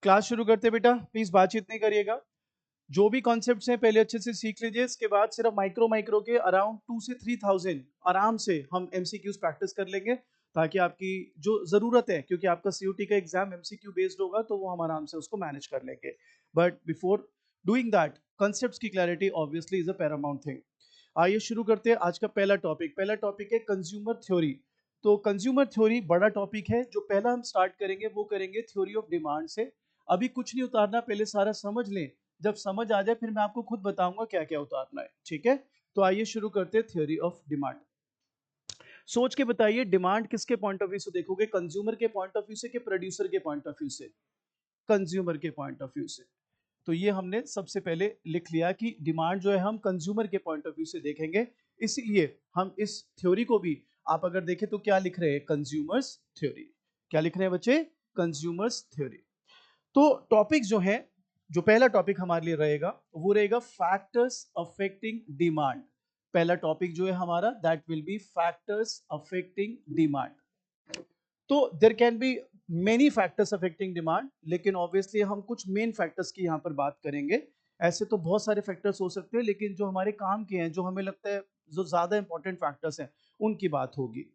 Class शुरू करते बेटा, प्लीज बातचीत नहीं करिएगा। जो भी कॉन्सेप्ट्स हैं पहले अच्छे से सीख लीजिए, इसके बाद सिर्फ माइक्रो माइक्रो के अराउंड 2 से 3,000 आराम से हम एमसीक्यूज प्रैक्टिस कर लेंगे, ताकि आपकी जो जरूरत है, क्योंकि आपका सीयूटी का एग्जाम एमसीक्यू बेस्ड होगा, तो वो हम आराम से उसको मैनेज कर लेंगे। But before doing that, concepts की clarity obviously is a paramount thing. आइए शुरू करते हैं आज का पहला टॉपिक है कंज्यूमर थ्योरी। तो कंज्यूमर थ्योरी बड़ा टॉपिक है। जो पहला हम स्टार्ट करेंगे वो करेंगे थ्योरी ऑफ डिमांड से। अभी कुछ नहीं उतारना, पहले सारा समझ लें। जब समझ आ जाए फिर मैं आपको खुद बताऊंगा क्या क्या उतारना है, ठीक है। तो आइए शुरू करते हैं थ्योरी ऑफ डिमांड। सोच के बताइए, डिमांड किसके पॉइंट ऑफ व्यू से देखोगे? कंज्यूमर के पॉइंट ऑफ व्यू से कि प्रोड्यूसर के पॉइंट ऑफ व्यू से? कंज्यूमर के पॉइंट ऑफ व्यू से। तो ये हमने सबसे पहले लिख लिया कि डिमांड जो है हम कंज्यूमर के पॉइंट ऑफ व्यू से देखेंगे। इसीलिए हम इस थ्योरी को भी, आप अगर देखें तो क्या लिख रहे हैं? Consumers theory. क्या लिख रहे हैं बच्चे? Consumers theory. तो टॉपिक जो है, जो पहला टॉपिक हमारे लिए रहेगा वो रहेगा फैक्टर्स अफेक्टिंग डिमांड। पहला टॉपिक जो है हमारा, that will be factors affecting demand. तो there can be many factors affecting demand, लेकिन ऑब्वियसली हम कुछ मेन फैक्टर्स की यहाँ पर बात करेंगे। ऐसे तो बहुत सारे फैक्टर्स हो सकते हैं, लेकिन जो हमारे काम के हैं, जो हमें लगता है जो ज्यादा इंपॉर्टेंट फैक्टर्स हैं, उनकी बात होगी।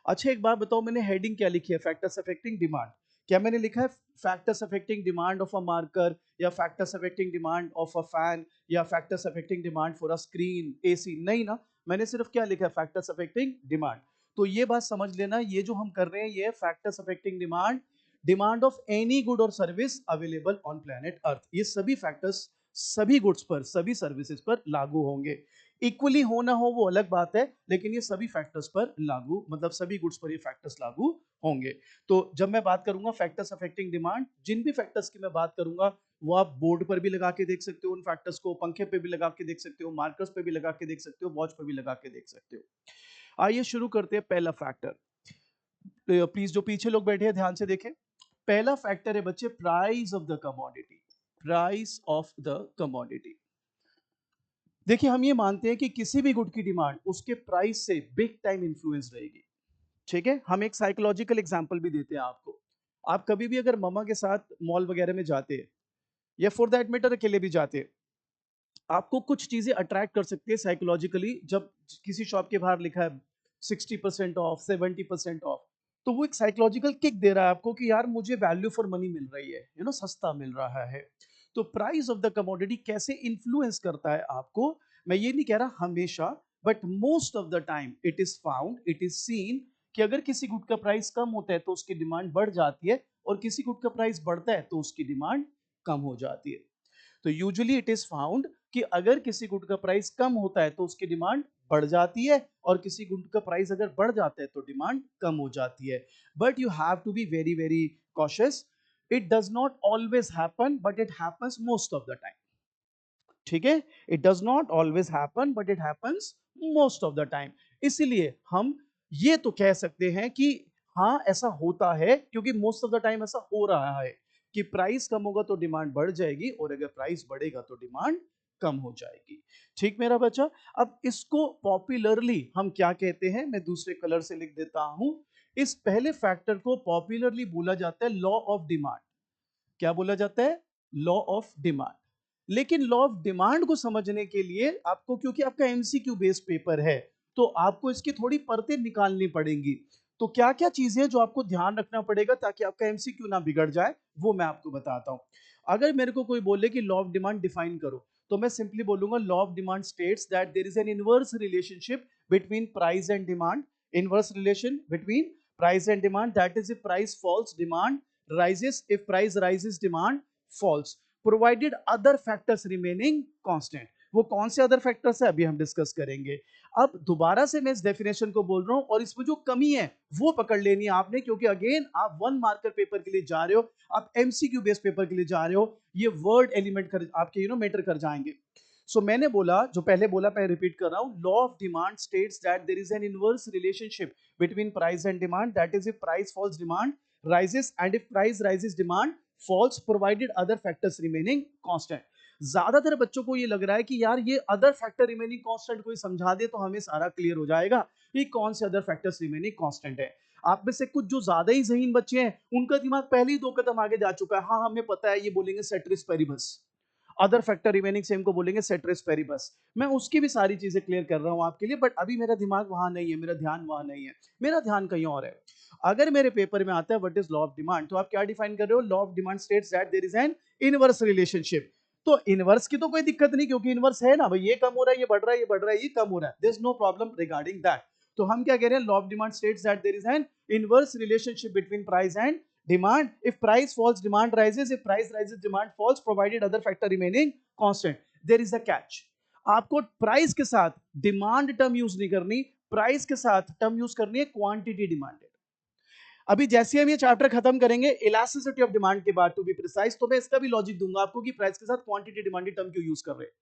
अच्छा एक बात बताओ, मैंने हेडिंग क्या लिखी है? Factors affecting demand. क्या मैंने लिखा है factors affecting demand of a marker, या factors affecting demand of a fan, या factors affecting demand for a screen AC? नहीं ना, मैंने सिर्फ क्या लिखा है? Factors affecting demand. तो ये बात समझ लेना, ये जो हम कर रहे हैं ये factors affecting demand, demand of any good or service available on planet Earth. ये सभी फैक्टर्स सभी गुड्स पर, सभी सर्विसेज पर लागू होंगे। इक्वली हो ना हो वो अलग बात है, लेकिन ये सभी फैक्टर्स पर लागू, मतलब सभी गुड्स पर ये फैक्टर्स लागू होंगे। तो जब मैं बात करूंगा फैक्टर्स अफेक्टिंग डिमांड, जिन भी फैक्टर्स की मैं बात करूंगा वो आप बोर्ड पर भी लगा के देख सकते हो, उन फैक्टर्स को पंखे पे भी लगा के देख सकते हो, मार्कर्स पे भी लगा के देख सकते हो, वॉच पे भी लगा के देख सकते हो। आइए शुरू करते हैं पहला फैक्टर। प्लीज जो पीछे लोग बैठे हैं ध्यान से देखें। पहला फैक्टर है बच्चे price of the commodity. Price of the commodity. देखिए हम ये मानते हैं कि किसी भी गुड की डिमांड उसके प्राइस से बिग टाइम इंफ्लुएंस रहेगी, ठीक है। हम एक साइकोलॉजिकल एग्जांपल भी देते हैं आपको। आप कभी भी अगर ममा के साथ मॉल वगैरह में जाते हैं, या फॉर दैट मैटर अकेले भी जाते हैं, आपको कुछ चीजें अट्रैक्ट कर सकती है साइकोलॉजिकली। जब किसी शॉप के बाहर लिखा है 60% ऑफ, 70% ऑफ, तो वो एक साइकोलॉजिकल किक दे रहा है आपको कि यार मुझे वैल्यू फॉर मनी मिल रही है, सस्ता मिल रहा है। तो प्राइस ऑफ द कमोडिटी कैसे इन्फ्लुएंस करता है आपको? मैं ये नहीं कह रहा हमेशा, but most of the time it is found, it is seen कि अगर किसी गुड का प्राइस कम होता है तो उसकी डिमांड बढ़ जाती है, और किसी गुड का प्राइस बढ़ता है तो उसकी डिमांड कम हो जाती है। तो यूजुअली इट इज फाउंड कि अगर किसी गुड का प्राइस कम होता है तो उसकी डिमांड बढ़ जाती है, और किसी गुड का प्राइस अगर बढ़ जाता है तो डिमांड कम हो जाती है। But you have to be very very cautious. It does not always happen, but it happens most of the time, ठीक है। It does not always happen, but it happens most of the time. इसीलिए हम ये तो कह सकते हैं कि हाँ ऐसा होता है, क्योंकि मोस्ट ऑफ द टाइम ऐसा हो रहा है कि प्राइस कम होगा तो डिमांड बढ़ जाएगी, और अगर प्राइस बढ़ेगा तो डिमांड कम हो जाएगी। ठीक मेरा बच्चा। अब इसको पॉपुलरली हम क्या कहते हैं, मैं दूसरे कलर से लिख देता हूं। इस पहले फैक्टर को पॉपुलरली बोला जाता है लॉ ऑफ डिमांड। क्या बोला जाता है? Law of demand. लेकिन लॉ ऑफ डिमांड को समझने के लिए आपको, क्योंकि आपका एमसीक्यू बेस्ड पेपर है, तो आपको इसकी थोड़ी परतें निकालनी पड़ेंगी। तो क्या क्या चीजें जो आपको ध्यान रखना पड़ेगा ताकि आपका एमसीक्यू ना बिगड़ जाए, वो मैं आपको बताता हूं। अगर मेरे को कोई बोले कि लॉ ऑफ डिमांड डिफाइन करो, तो मैं सिंपली बोलूंगा law of demand states that there is an inverse relationship between price and demand. Inverse relation between price and demand, that is if price falls demand rises, if price rises demand falls, provided other factors remaining constant। वो कौन से other factors है अभी हम discuss करेंगे। अब दोबारा से मैं इस डेफिनेशन को बोल रहा हूं, और इसमें जो कमी है वो पकड़ लेनी है आपने, क्योंकि अगेन आप वन मार्कर पेपर के लिए जा रहे हो, आप एमसीक्यू बेस्ड पेपर के लिए जा रहे हो, ये वर्ड एलिमेंट कर आपके मैटर कर जाएंगे। सो मैंने बोला, जो पहले बोला मैं रिपीट कर रहा हूं, law of demand states that there is an inverse relationship between price and demand, that is if price falls demand rises, and if price rises demand falls, provided other factors remaining constant। ज्यादातर बच्चों को ये लग रहा है कि यार ये अदर फैक्टर रिमेनिंग कांस्टेंट कोई समझा दे तो हमें सारा क्लियर हो जाएगा कि कौन से अदर फैक्टर्स रिमेनिंग कांस्टेंट है। आप में से कुछ जो ज्यादा ही ज़हीन बच्चे हैं, उनका दिमाग पहले ही 2 कदम आगे जा चुका है। हाँ, हमें पता है, ये बोलेंगे ceteris paribus, other factor remaining same को बोलेंगे सेट्रिस पेरिबस। मैं उसकी भी सारी चीजें क्लियर कर रहा हूं आपके लिए, बट अभी मेरा दिमाग वहां नहीं है, मेरा ध्यान वहां नहीं है, मेरा ध्यान कहीं और है। अगर मेरे पेपर में आता है what is law of demand, तो आप क्या डिफाइन कर रहे हो? Law of demand states that there is an inverse relationship. तो इनवर्स की तो कोई दिक्कत नहीं, क्योंकि इनवर्स है ना भाई, ये कम हो रहा है, ये बढ़ रहा है, ये बढ़ रहा है, ये कम हो रहा है, there is no problem regarding that. तो हम क्या कह रहे हैं? Law of demand states that there is an inverse relationship between price and demand. If price falls, demand rises. If price rises, demand falls, provided other factor remaining constant. There is a catch. आपको price के साथ demand term use नहीं करनी, price के साथ term use करनी है quantity demanded. अभी जैसे हम ये चैप्टर खत्म करेंगे इलास्टिसिटी ऑफ डिमांड के बाद, टू बी प्रिसाइज, तो मैं इसका भी लॉजिक दूंगा आपको कि प्राइस के साथ क्वांटिटी डिमांडेड टर्म क्यों यूज कर रहे हैं।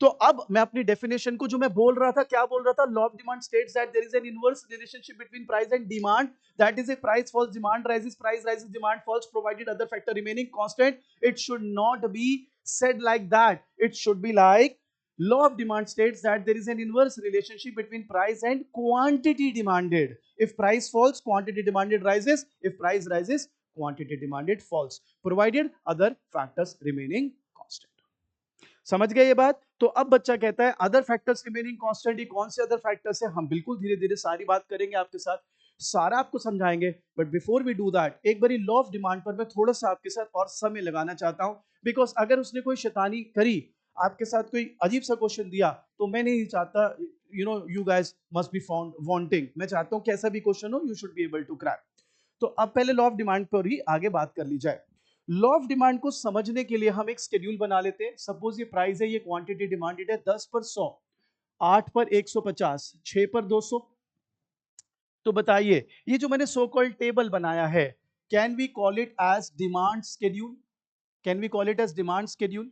तो अब मैं अपनी डेफिनेशन को, जो मैं बोल रहा था, क्या बोल रहा था? Law of demand states that there is an inverse relationship between price and demand, that is, if price falls demand rises, price rises demand falls, provided other factor remaining constant. It should not be said like that. It should be like, law of demand states that there is an inverse relationship between price and quantity demanded. If price falls, quantity demanded rises. If price rises, quantity demanded falls, provided other factors remaining constant. समझ गए ये बात? तो अब बच्चा कहता है other factors remaining constant, कौन से अदर फैक्टर्स है? हम बिल्कुल धीरे धीरे सारी बात करेंगे आपके साथ, सारा आपको समझाएंगे। But before we do that, एक बारी लॉ ऑफ डिमांड पर मैं थोड़ा सा आपके साथ और समय लगाना चाहता हूं, बिकॉज अगर उसने कोई शैतानी करी, आपके साथ कोई अजीब सा क्वेश्चन दिया, तो मैं नहीं चाहता, you guys must be found wanting. मैं चाहता हूं कि ऐसा भी क्वेश्चन हो, you should be able to crack. तो अब पहले लॉ ऑफ डिमांड पर ही आगे बात कर ली जाए। लॉ ऑफ डिमांड को समझने के लिए हम एक शेड्यूल बना लेते हैं। सपोज ये प्राइस है, ये क्वांटिटी डिमांडेड है 10 पर 100, 8 पर 150, 6 पर 200। तो बताइए, ये जो मैंने सो कॉल्ड टेबल बनाया है, can we call it as demand schedule? Can we call it as demand schedule?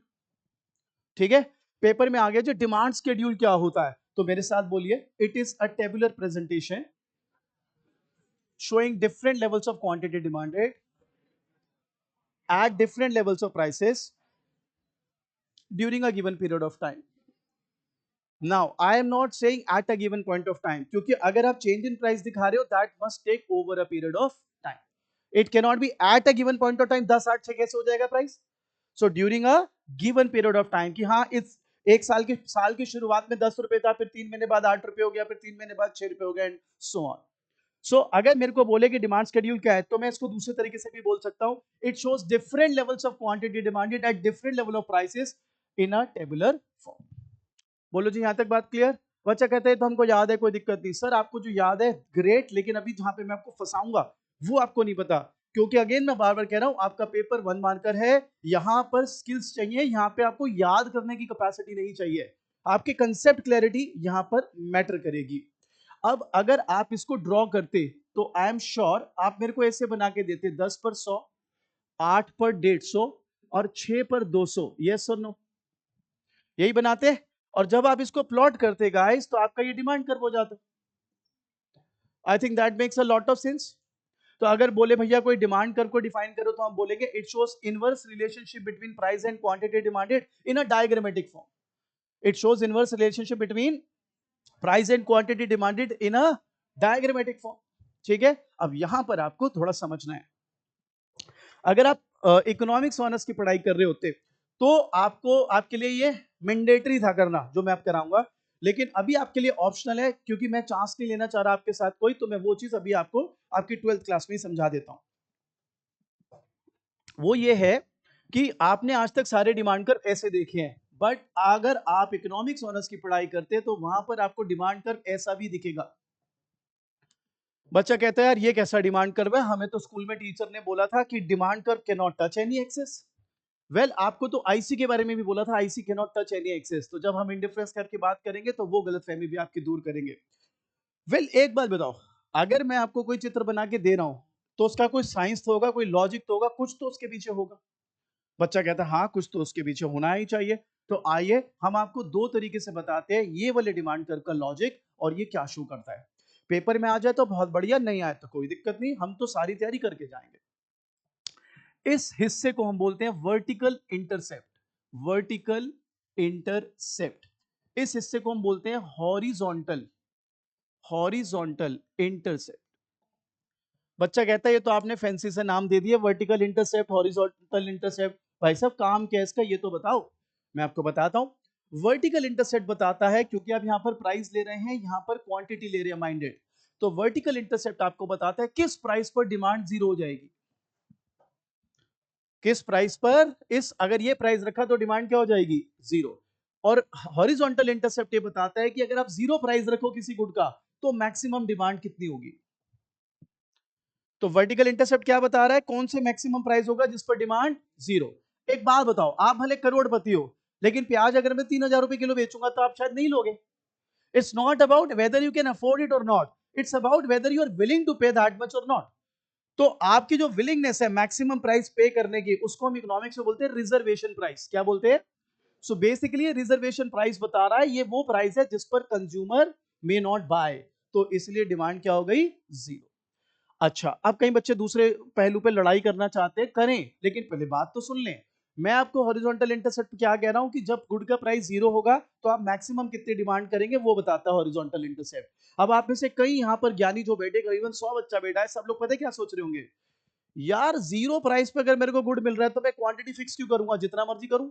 ठीक है, पेपर में आ गया जो डिमांड शेड्यूल क्या होता है, तो मेरे साथ बोलिए, it is a tabular presentation showing different levels of quantity demanded at different levels of prices during a given period of time. Now, I am not saying at a given point of time, क्योंकि अगर आप change in price दिखा रहे हो, that must take over a period of time. It cannot be at a given point of time. 10 8 6 कैसे हो जाएगा price? So during a given period of time, कि हाँ इस एक साल की शुरुआत में 10 रुपए था, फिर 3 महीने बाद 8 रुपए हो गया, फिर 3 महीने बाद 6 रुपए हो गया, एंड सो ऑन। सो अगर मेरे को बोले कि डिमांड शेड्यूल क्या है, तो मैं इसको दूसरे तरीके से भी बोल सकता हूं, it shows different levels of quantity demanded at different level of prices in a tabular form. बोलो जी, यहां तक बात क्लियर? बच्चा कहते हैं तो हमको याद है, कोई दिक्कत नहीं सर, आपको जो याद है ग्रेट, लेकिन अभी जहां पे मैं आपको फंसाऊंगा वो आपको नहीं पता, क्योंकि अगेन मैं बार बार कह रहा हूं, आपका पेपर 1 मार्कर है, यहां पर स्किल्स चाहिए, यहां पे आपको याद करने की कैपेसिटी नहीं चाहिए, आपके कंसेप्ट क्लैरिटी यहां पर मैटर करेगी। अब अगर आप इसको ड्रॉ करते, तो आई एम श्योर आप मेरे को ऐसे बना के देते, 10 पर 100, 8 पर 150 और 6 पर 200, यस और नो? यही बनाते, और जब आप इसको प्लॉट करते गाइस, तो आपका ये डिमांड कर्व हो जाता। I think that makes a lot of sense. तो अगर बोले भैया कोई डिमांड कर्व को डिफाइन करो, तो हम बोलेंगे it shows inverse relationship between price and quantity demanded in a diagrammatic form. It shows inverse relationship between price and quantity demanded in a diagrammatic form. ठीक है, अब यहां पर आपको थोड़ा समझना है। अगर आप इकोनॉमिक्स ऑनर्स की पढ़ाई कर रहे होते, तो आपको, आपके लिए ये मैंडेटरी था करना, जो मैं आप कराऊंगा, लेकिन अभी आपके लिए ऑप्शनल है, क्योंकि मैं चांस नहीं लेना चाह रहा आपके साथ कोई, तो मैं वो चीज अभी आपको आपकी 12th क्लास में ही समझा देता हूं। वो ये है कि आपने आज तक सारे डिमांड कर्व ऐसे देखे हैं, बट अगर आप इकोनॉमिक्स ऑनर्स की पढ़ाई करते, तो वहां पर आपको डिमांड कर्व ऐसा भी दिखेगा। बच्चा कहता है यार ये कैसा डिमांड कर्व है, हमें तो स्कूल में टीचर ने बोला था कि demand curve can not touch any axis. Well, आपको तो आईसी के बारे में भी बोला था, IC can not touch any axis, तो जब हम इंडिफरेंस कर्व की बात करेंगे, तो वो गलतफहमी भी आपकी दूर करेंगे। वेल, एक बात बताओ, अगर मैं आपको कोई चित्र बना के दे रहा हूं, तो उसका कोई साइंस तो होगा, कोई लॉजिक तो होगा, कुछ तो उसके पीछे होगा। बच्चा कहता है हाँ, कुछ तो उसके पीछे होना ही चाहिए। तो आइए हम आपको दो तरीके से बताते हैं ये वाले डिमांड कर्व का लॉजिक, और ये क्या शो करता है। पेपर में आ जाए तो बहुत बढ़िया, नहीं आए तो कोई दिक्कत नहीं, हम तो सारी तैयारी करके जाएंगे। इस हिस्से को हम बोलते हैं वर्टिकल इंटरसेप्ट। वर्टिकल इंटरसेप्ट, इस हिस्से को हम बोलते हैं हॉरिजॉन्टल, हॉरिजॉन्टल इंटरसेप्ट। बच्चा कहता है ये तो आपने फैंसी से नाम दे दिया, वर्टिकल इंटरसेप्ट, हॉरिजॉन्टल इंटरसेप्ट। भाई साहब काम क्या है इसका ये तो बताओ। मैं आपको बताता हूं। वर्टिकल इंटरसेप्ट बताता है, क्योंकि आप यहां पर प्राइस ले रहे हैं, यहां पर क्वांटिटी ले रहे हैं माइंडेड, तो वर्टिकल इंटरसेप्ट आपको बताता है किस प्राइस पर डिमांड जीरो हो जाएगी। किस प्राइस पर, इस अगर ये प्राइस रखा तो डिमांड क्या हो जाएगी, जीरो। और हॉरिजॉन्टल इंटरसेप्ट ये बताता है कि अगर आप जीरो प्राइस रखो किसी गुड का तो मैक्सिमम डिमांड कितनी होगी। तो वर्टिकल इंटरसेप्ट क्या बता रहा है, कौन से मैक्सिमम प्राइस होगा जिस पर डिमांड जीरो। एक बात बताओ, आप भले करोड़पति हो, लेकिन प्याज अगर मैं 3,000 रुपए किलो बेचूंगा तो आप शायद नहीं लोगे। It's not about whether you can afford it or not, it's about whether you are willing to pay that much or not. तो आपकी जो विलिंगनेस है मैक्सिमम प्राइस पे करने की, उसको हम इकोनॉमिक्स में बोलते हैं रिजर्वेशन प्राइस। क्या बोलते हैं? सो बेसिकली रिजर्वेशन प्राइस बता रहा है ये वो प्राइस है जिस पर कंज्यूमर मे नॉट बाय, तो इसलिए डिमांड क्या हो गई, जीरो। अच्छा, अब कई बच्चे दूसरे पहलू पे लड़ाई करना चाहते हैं, करें, लेकिन पहले बात तो सुन लें। मैं आपको हॉरिजॉन्टल इंटरसेप्ट क्या कह रहा हूं कि जब गुड का प्राइस जीरो होगा तो आप मैक्सिमम कितनी डिमांड करेंगे वो बताता है हॉरिजॉन्टल इंटरसेप्ट। अब आप में से कई यहां पर ज्ञानी जो बैठे, करीबन 100 बच्चा बैठा है, सब लोग पता है क्या सोच रहे होंगे, यार जीरो प्राइस पे अगर मेरे को गुड मिल रहा है तो मैं क्वांटिटी फिक्स क्यों करूंगा, जितना मर्जी करूं,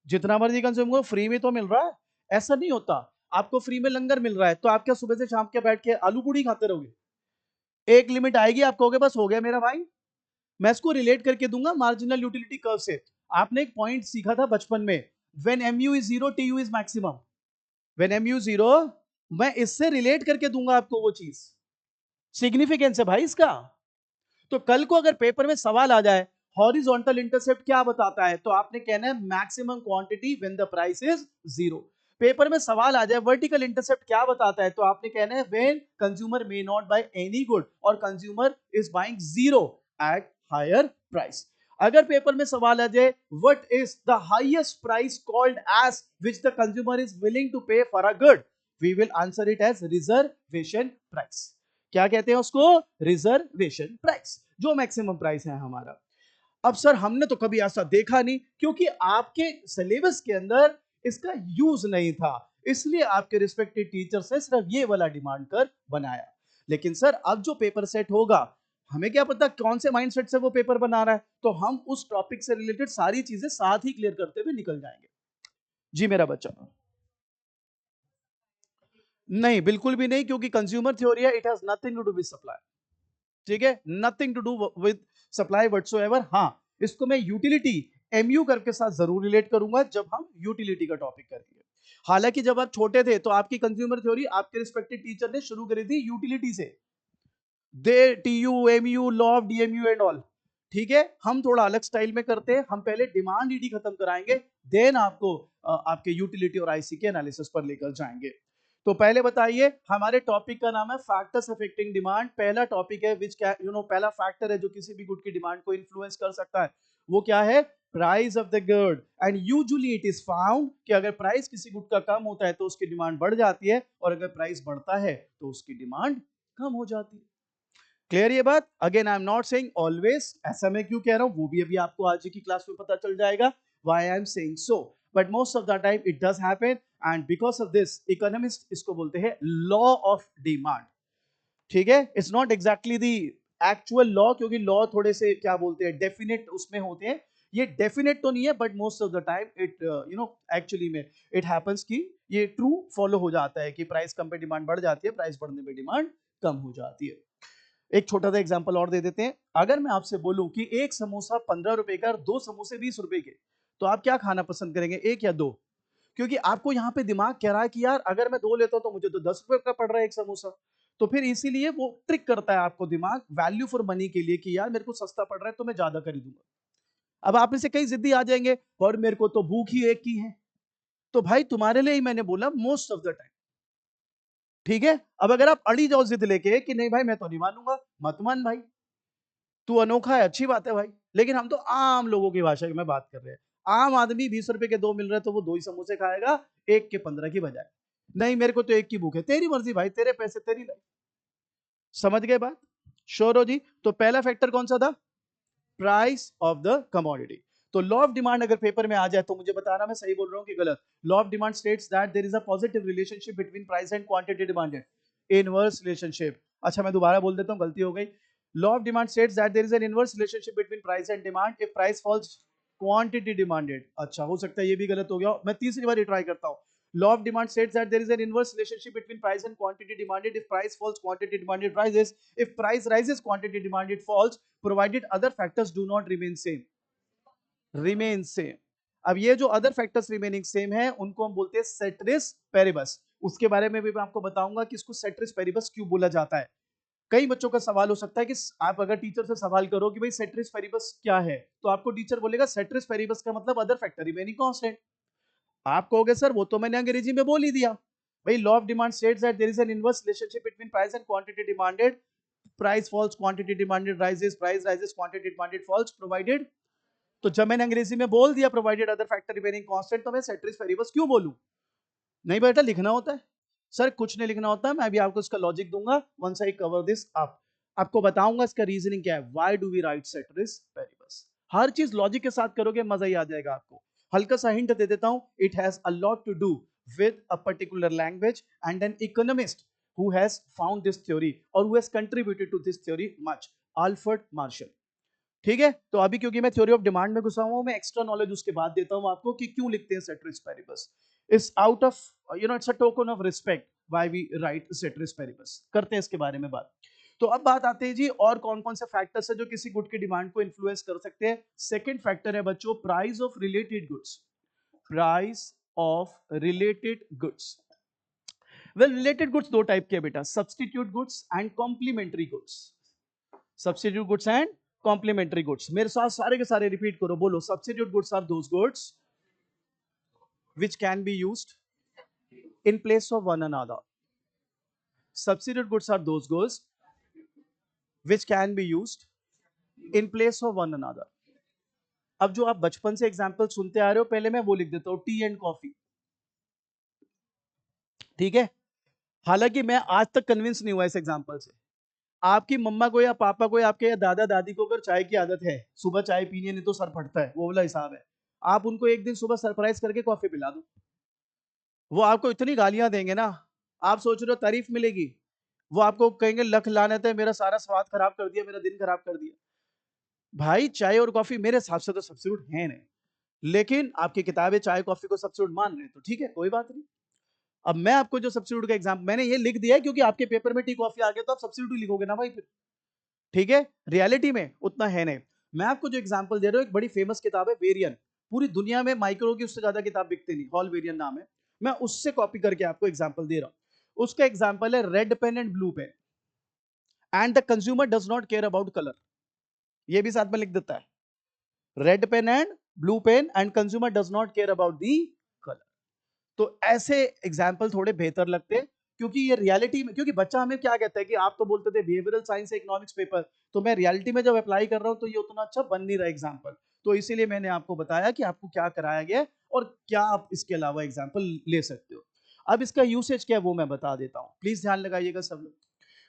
जितना मर्जी कंज्यूम करूं, फ्री में तो मिल रहा है। ऐसा नहीं होता। आपको फ्री में लंगर मिल रहा है तो आप क्या सुबह से शाम के बैठ के आलू पूड़ी खाते रहोगे? एक लिमिट आएगी, आप कहोगे बस हो गया मेरा भाई। मैं इसको रिलेट करके दूंगा मार्जिनल यूटिलिटी कर्व से। आपने एक पॉइंट सीखा था बचपन में, when MU is zero TU is maximum. When MU zero, मैं इससे रिलेट करके दूंगा आपको वो चीज, सिग्निफिकेंस है भाई इसका। तो कल को अगर पेपर में सवाल आ जाए हॉरिजॉन्टल इंटरसेप्ट क्या बताता है, तो आपने कहना है maximum quantity when the price is zero. Paper में सवाल आ जाए वर्टिकल इंटरसेप्ट क्या बताता है, तो आपने कहना है when consumer may not buy any good or consumer is buying zero at higher price. अगर पेपर में सवाल आ जाए what is the highest price called as which the consumer is willing to pay for a good, we will answer it as reservation price. क्या कहते हैं उसको, रिजर्वेशन प्राइस, जो मैक्सिमम प्राइस है हमारा। अब सर हमने तो कभी ऐसा देखा नहीं, क्योंकि आपके सिलेबस के अंदर इसका यूज नहीं था, इसलिए आपके रिस्पेक्टिव टीचर्स ने सिर्फ ये वाला डिमांड कर बनाया। लेकिन सर अब जो पेपर सेट होगा, हमें क्या पता कौन से माइंडसेट से वो पेपर बना रहा है, तो हम उस टॉपिक से रिलेटेड सारी चीजें साथ ही क्लियर करते हुए निकल जाएंगे। जी मेरा बच्चा, नहीं बिल्कुल भी नहीं, क्योंकि कंज्यूमर थ्योरी है, it has nothing to do with supply. ठीक है, nothing to do with supply whatsoever. हाँ, इसको मैं यूटिलिटी एमयू करके साथ जरूर रिलेट करूंगा जब हम यूटिलिटी का टॉपिक करेंगे। हालांकि जब आप छोटे थे तो आपकी कंज्यूमर थ्योरी आपके रिस्पेक्टिव टीचर ने शुरू करी थी यूटिलिटी से, the TU MU law of DMU and all. ठीक है, हम थोड़ा अलग स्टाइल में करते हैं, हम पहले डिमांड ईडी खत्म कराएंगे, देन आपको आपके यूटिलिटी और आईसी के एनालिसिस पर लेकर जाएंगे। तो पहले बताइए, हमारे टॉपिक का नाम है फैक्टर्स अफेक्टिंग डिमांड। पहला टॉपिक है विच पहला फैक्टर है जो किसी भी गुड की डिमांड को इन्फ्लुएंस कर सकता है, वो क्या है, price of the good. And usually it is found कि अगर प्राइस किसी गुड का कम होता है तो उसकी डिमांड बढ़ जाती है, और अगर प्राइस बढ़ता है तो उसकी डिमांड कम हो जाती है। क्लियर ये बात? Again I am not saying always, ऐसा मैं क्यों कह रहा हूं वो भी अभी आपको आज की क्लास में पता चल जाएगा why I am saying so, but most of the time it does happen. And because of this economist इसको बोलते हैं लॉ ऑफ डिमांड। ठीक है, it's not exactly the actual law, क्योंकि लॉ थोड़े से क्या बोलते हैं डेफिनेट उसमें होते हैं, ये डेफिनेट तो नहीं है, but most of the time it actually में इट हैपेंस कि ये ट्रू फॉलो हो जाता है कि प्राइस कम पे डिमांड बढ़ जाती है, प्राइस बढ़ने पे डिमांड कम हो जाती है। एक छोटा सा एग्जांपल और दे देते हैं। अगर मैं आपसे बोलूं कि एक समोसा 15 रुपए का और दो समोसे 20 रुपए के, तो आप क्या खाना पसंद करेंगे, एक या दो? क्योंकि आपको यहाँ पे दिमाग कह रहा है कि यार अगर मैं दो लेता हूं तो मुझे तो 10 रुपए का पड़ रहा है एक समोसा, तो फिर इसीलिए वो ट्रिक करता है आपको दिमाग वैल्यू फॉर मनी के लिए कि यार मेरे को सस्ता पड़ रहा है तो मैं ज्यादा खरीदूंगा। अब आप में से कई जिद्दी आ जाएंगे, और मेरे को तो भूख ही एक की है। तो भाई तुम्हारे लिए ही मैंने बोला मोस्ट ऑफ द टाइम। ठीक है, अब अगर आप अड़ी जाओ जिद लेके कि नहीं भाई मैं तो नहीं मानूंगा, मत मान भाई, तू अनोखा है, अच्छी बात है भाई, लेकिन हम तो आम लोगों की भाषा में बात कर रहे हैं। आम आदमी 20 रुपए के दो मिल रहे तो वो दो ही समोसे खाएगा, एक के 15 की बजाय। नहीं मेरे को तो एक की भूख है, तेरी मर्जी भाई, तेरे पैसे तेरी लाइफ। समझ गए बात? श्योर हो जी? तो पहला फैक्टर कौन सा था, प्राइस ऑफ द कमोडिटी। तो लॉ ऑफ डिमांड अगर पेपर में आ जाए तो मुझे बताना मैं सही बोल रहा हूं कि गलत। Law of demand states that there is a positive relationship between price and quantity demanded, inverse relationship. अच्छा मैं दोबारा बोल देता हूं, गलती हो गई। Law of demand states that there is an inverse relationship between price and demand if price falls quantity demanded. अच्छा, हो सकता है ये भी गलत हो गया, मैं तीसरी बार ट्राई करता हूं। Law of demand states that there is an inverse relationship between price and quantity demanded if price falls quantity demanded rises, if price rises quantity demanded falls provided other factors do not remain same. Remain same. अब ये जो other factors remaining same है उनको हम बोलते हैं ceteris Paribas. उसके बारे में भी मैं आपको बताऊंगा कि इसको सेट्रिस पेरिबस क्यों बोला जाता है। कई बच्चों का सवाल हो सकता है कि आप अगर टीचर से सवाल करो कि भाई सेट्रिस पेरिबस क्या है, तो आपको टीचर बोलेगा सेट्रिस पेरिबस का मतलब अदर फैक्टर रिमेनिंग कांस्टेंट। आप कहोगे सर वो तो मैंने अंग्रेजी में बोल ही दिया। भाई law of demand states that there is an inverse relationship between price and quantity demanded, price falls quantity demanded rises, price rises quantity demanded falls provided. तो जब मैंने अंग्रेजी में बोल दिया provided other factor remaining constant, तो मैं सेट्रिस Paribas क्यों बोलूं? नहीं बेटा, लिखना होता है। सर कुछ नहीं लिखना होता है, मैं अभी आपको इसका लॉजिक दूंगा once I cover this up. आपको बताऊंगा इसका रीजनिंग क्या है, why do we write ceteris paribus. हर चीज लॉजिक के साथ करोगे मजा ही आ जाएगा आपको। हल्का सा हिंट दे देता हूं, it has a lot to do with a particular language and an economist who has found this theory or who has contributed to this theory much, Alfred Marshall. ठीक है, तो अभी क्योंकि मैं थ्योरी ऑफ डिमांड में घुसा हूं, मैं एक्स्ट्रा नॉलेज उसके बाद देता हूं आपको कि क्यों लिखते हैं ceteris paribus. It's out of it's a token of respect why we write ceteris paribus. करते हैं इसके बारे में बात। तो अब बात आते हैं जी और कौन कौन से फैक्टर्स है जो किसी गुड की डिमांड को इन्फ्लुएंस कर सकते हैं। सेकंड फैक्टर है बच्चों price of related goods. Price of related goods. Well related goods दो टाइप के हैं बेटा, substitute goods and complementary goods. Substitute goods and complementary goods. मेरे साथ सारे के सारे रिपीट करो, बोलो। Substitute goods are those goods which can be used in place of one another. Substitute goods are those goods which can be used in place of one another. अब जो आप बचपन से एग्जांपल सुनते आ रहे हो, पहले मैं वो लिख देता हूं, टी एंड कॉफी। ठीक है, हालांकि मैं आज तक कन्विंस नहीं हुआ इस एग्जांपल से। आपकी मम्मा को या पापा को या आपके या दादा दादी को अगर चाय की आदत है, सुबह चाय पीनी है नहीं तो सर फटता है, वो वाला हिसाब है। आप उनको एक दिन सुबह सरप्राइज करके कॉफी पिला दो, वो आपको इतनी गालियां देंगे ना, आप सोच रहे हो तारीफ मिलेगी, वो आपको कहेंगे लख लानत है, मेरा सारा स्वाद खराब कर दिया, मेरा दिन खराब कर दिया। भाई चाय और कॉफी मेरे हिसाब से तो सब्स्टिट्यूट है नहीं, लेकिन आपकी किताबें चाय कॉफी को सब्स्टिट्यूट मान रहे हैं, तो ठीक है कोई बात नहीं। अब मैं आपको जो सब्स्टिट्यूट का एग्जाम मैंने ये लिख दिया है क्योंकि आपके पेपर में टी कॉफी आ गया तो आप सब्स्टिट्यूट लिखोगे ना भाई फिर। ठीक है, रियलिटी में उतना है नहीं। मैं आपको जो एग्जांपल दे रहा हूं, एक बड़ी फेमस किताब है वेरियन। पूरी दुनिया में माइक्रो की उससे ज्यादा किताब बिकती नहीं, हॉल वेरियन नाम है। मैं उससे कॉपी करके आपको एग्जांपल दे रहा हूं। उसका एग्जांपल है red pen and blue pen and the consumer does not care about colour. ये भी साथ में लिख देता है, red pen and blue pen and consumer does not care about the colour. तो ऐसे एग्जाम्पल थोड़े बेहतर लगते हैं क्योंकि ये रियलिटी में, क्योंकि बच्चा हमें क्या कहता है कि आप तो बोलते थे बिहेवियरल साइंस इकोनॉमिक्स पेपर, तो मैं रियलिटी में जब अप्लाई कर रहा हूं तो ये उतना अच्छा बन नहीं रहा एग्जाम्पल। तो इसीलिए मैंने आपको बताया कि आपको क्या कराया गया और क्या आप इसके अलावा एग्जाम्पल ले सकते हो। अब इसका यूसेज क्या है वो मैं बता देता हूं, प्लीज ध्यान लगाइएगा सब लोग।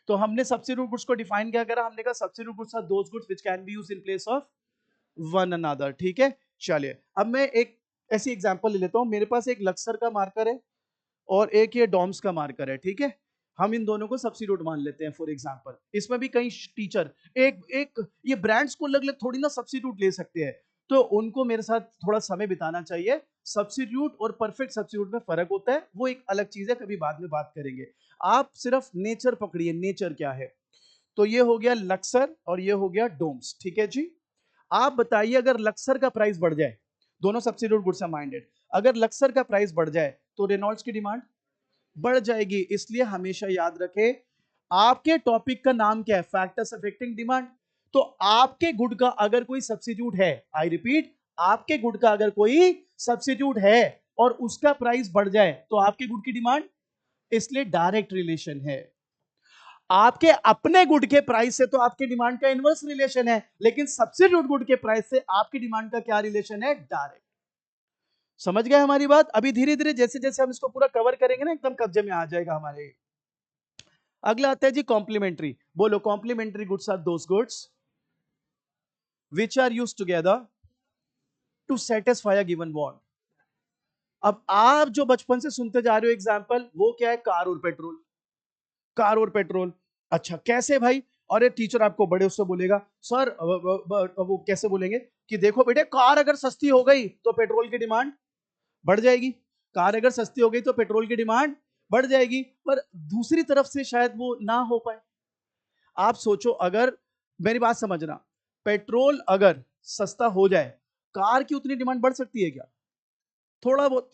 तो हमने सब्स्टिट्यूट गुड्स को डिफाइन क्या करा, हमने कहा substitute goods are those goods which can be used in place of one another. ठीक है, चलिए अब मैं एक ऐसी एग्जांपल ले लेता हूं। मेरे पास एक लक्सर का मार्कर है और एक ये डॉम्स का मार्कर है। ठीक है, हम इन दोनों को सब्स्टिट्यूट मान लेते हैं फॉर एग्जांपल। इसमें भी कई टीचर एक एक ये ब्रांड्स को अलग अलग थोड़ी ना सब्स्टिट्यूट ले सकते हैं, तो उनको मेरे साथ थोड़ा समय बिताना चाहिए। सब्स्टिट्यूट और परफेक्ट सब्स्टिट्यूट में फर्क होता है, वो एक अलग चीज है, कभी बाद में बात करेंगे। आप सिर्फ नेचर पकड़िए, नेचर क्या है। तो ये हो गया लक्सर और ये हो गया डोम्स। ठीक है जी, आप बताइए अगर लक्सर का प्राइस बढ़ जाए, दोनों सब्स्टिट्यूट गुड्स आर माइंडेड, अगर लक्सर का प्राइस बढ़ जाए तो रेनॉल्ड्स की डिमांड बढ़ जाएगी। इसलिए हमेशा याद रखें, आपके टॉपिक का नाम क्या है, फैक्टर्स अफेक्टिंग डिमांड। तो आपके गुड का अगर कोई सब्स्टिट्यूट है, आई रिपीट, आपके गुड का अगर कोई सब्स्टिट्यूट है और उसका प्राइस बढ़ जाए तो आपके गुड की डिमांड, इसलिए डायरेक्ट रिलेशन है। आपके अपने गुड के प्राइस से तो आपके डिमांड का इनवर्स रिलेशन है, लेकिन सब्स्टिट्यूट गुड के प्राइस से आपकी डिमांड का क्या रिलेशन है, डायरेक्ट। समझ गए हमारी बात। अभी धीरे धीरे जैसे जैसे हम इसको पूरा कवर करेंगे ना, एकदम कब्जे में आ जाएगा हमारे। अगला आता है जी कॉम्प्लीमेंट्री। बोलो, complementary goods are those goods which are used together to satisfy a given want. अब आप जो बचपन से सुनते जा रहे हो एग्जांपल, वो क्या है, कार और पेट्रोल। कार और पेट्रोल, अच्छा कैसे भाई, और ये टीचर आपको बड़े उससे बोलेगा, सर वो कैसे बोलेंगे कि देखो बेटे, कार अगर सस्ती हो गई तो पेट्रोल की डिमांड बढ़ जाएगी, कार अगर सस्ती हो गई तो पेट्रोल की डिमांड बढ़ जाएगी, पर दूसरी तरफ से शायद वो ना हो पाए। आप सोचो, अगर, मेरी बात समझना, पेट्रोल अगर सस्ता हो जाए, कार की उतनी डिमांड बढ़ सकती है क्या? थोड़ा बहुत।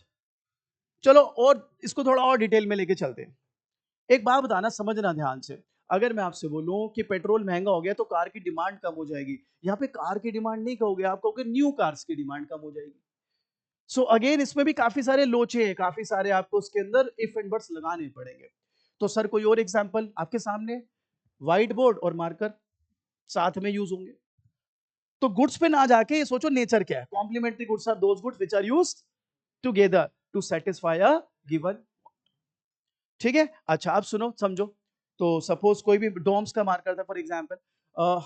चलो और इसको थोड़ा और डिटेल में लेके चलते हैं। एक बात बताना, समझना ध्यान से, अगर मैं आपसे बोलूं कि पेट्रोल महंगा हो गया तो कार की डिमांड कम हो जाएगी, यहां पे कार की डिमांड नहीं कहोगे, आप कहोगे न्यू कार्स की डिमांड कम हो जाएगी। सो अगेन इसमें भी काफी सारे लोचे हैं, काफी सारे आपको उसके अंदर इफ एंड बट्स लगाने पड़ेंगे। तो सर कोई और एग्जांपल आपके सामने, व्हाइट बोर्ड और मार्कर साथ में यूज होंगे। तो गुड्स पे ना जाके ये सोचो नेचर क्या है, complementary goods are those goods which are used together to satisfy a given. ठीक है, अच्छा अब सुनो समझो। तो सपोज कोई भी डोम्स का मार्कर था फॉर एग्जांपल,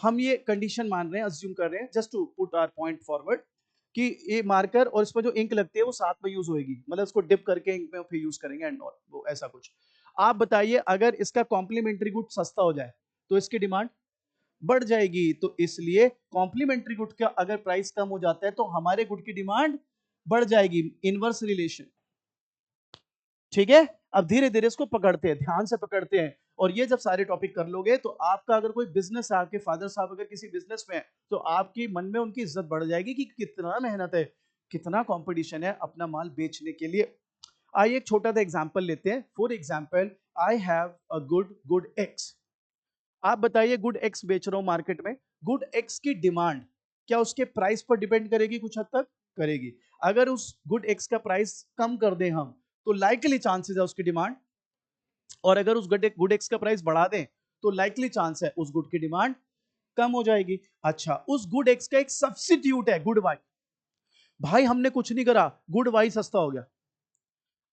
हम ये कंडीशन मान रहे हैं, अज्यूम कर रहे हैं, just to put our point forward, कि ये मार्कर और इस पर जो इंक लगती है वो साथ में यूज होगी, मतलब इसको डिप करके इंक में फिर यूज करेंगे एंड ऑल, वो ऐसा कुछ। आप बताइए, अगर इसका कॉम्प्लीमेंट्री गुड सस्ता हो जाए तो इसकी डिमांड बढ़ जाएगी, तो इसलिए कॉम्प्लीमेंट्री गुड का अगर प्राइस कम हो जाता है तो हमारे गुड की डिमांड बढ़ जाएगी, इनवर्स रिलेशन। ठीक है, अब धीरे धीरे इसको पकड़ते हैं, ध्यान से पकड़ते हैं, और ये जब सारे टॉपिक कर लोगे तो आपका अगर कोई बिजनेस है, आपके फादर साहब अगर किसी बिजनेस में है, तो आपकी मन में उनकी इज्जत बढ़ जाएगी कि कितना मेहनत है, कितना कंपटीशन है अपना माल बेचने के लिए। आइए एक छोटा सा एग्जांपल लेते हैं। For example, I have a good good x. आप बताइए, गुड एक्स बेच रहा हूं मार्केट में, गुड एक्स की डिमांड क्या उसके प्राइस पर डिपेंड करेगी? कुछ हद तक करेगी। अगर उस गुड एक्स का प्राइस कम कर दें हम, तो लाइकली चांसेस है उसकी डिमांड, और अगर उस गुड एक्स का प्राइस बढ़ा दें तो लाइकली चांस है उस गुड की डिमांड कम हो जाएगी। अच्छा, उस गुड एक्स का एक सब्स्टिट्यूट है गुड वाई। भाई हमने कुछ नहीं करा, गुड वाई सस्ता हो गया।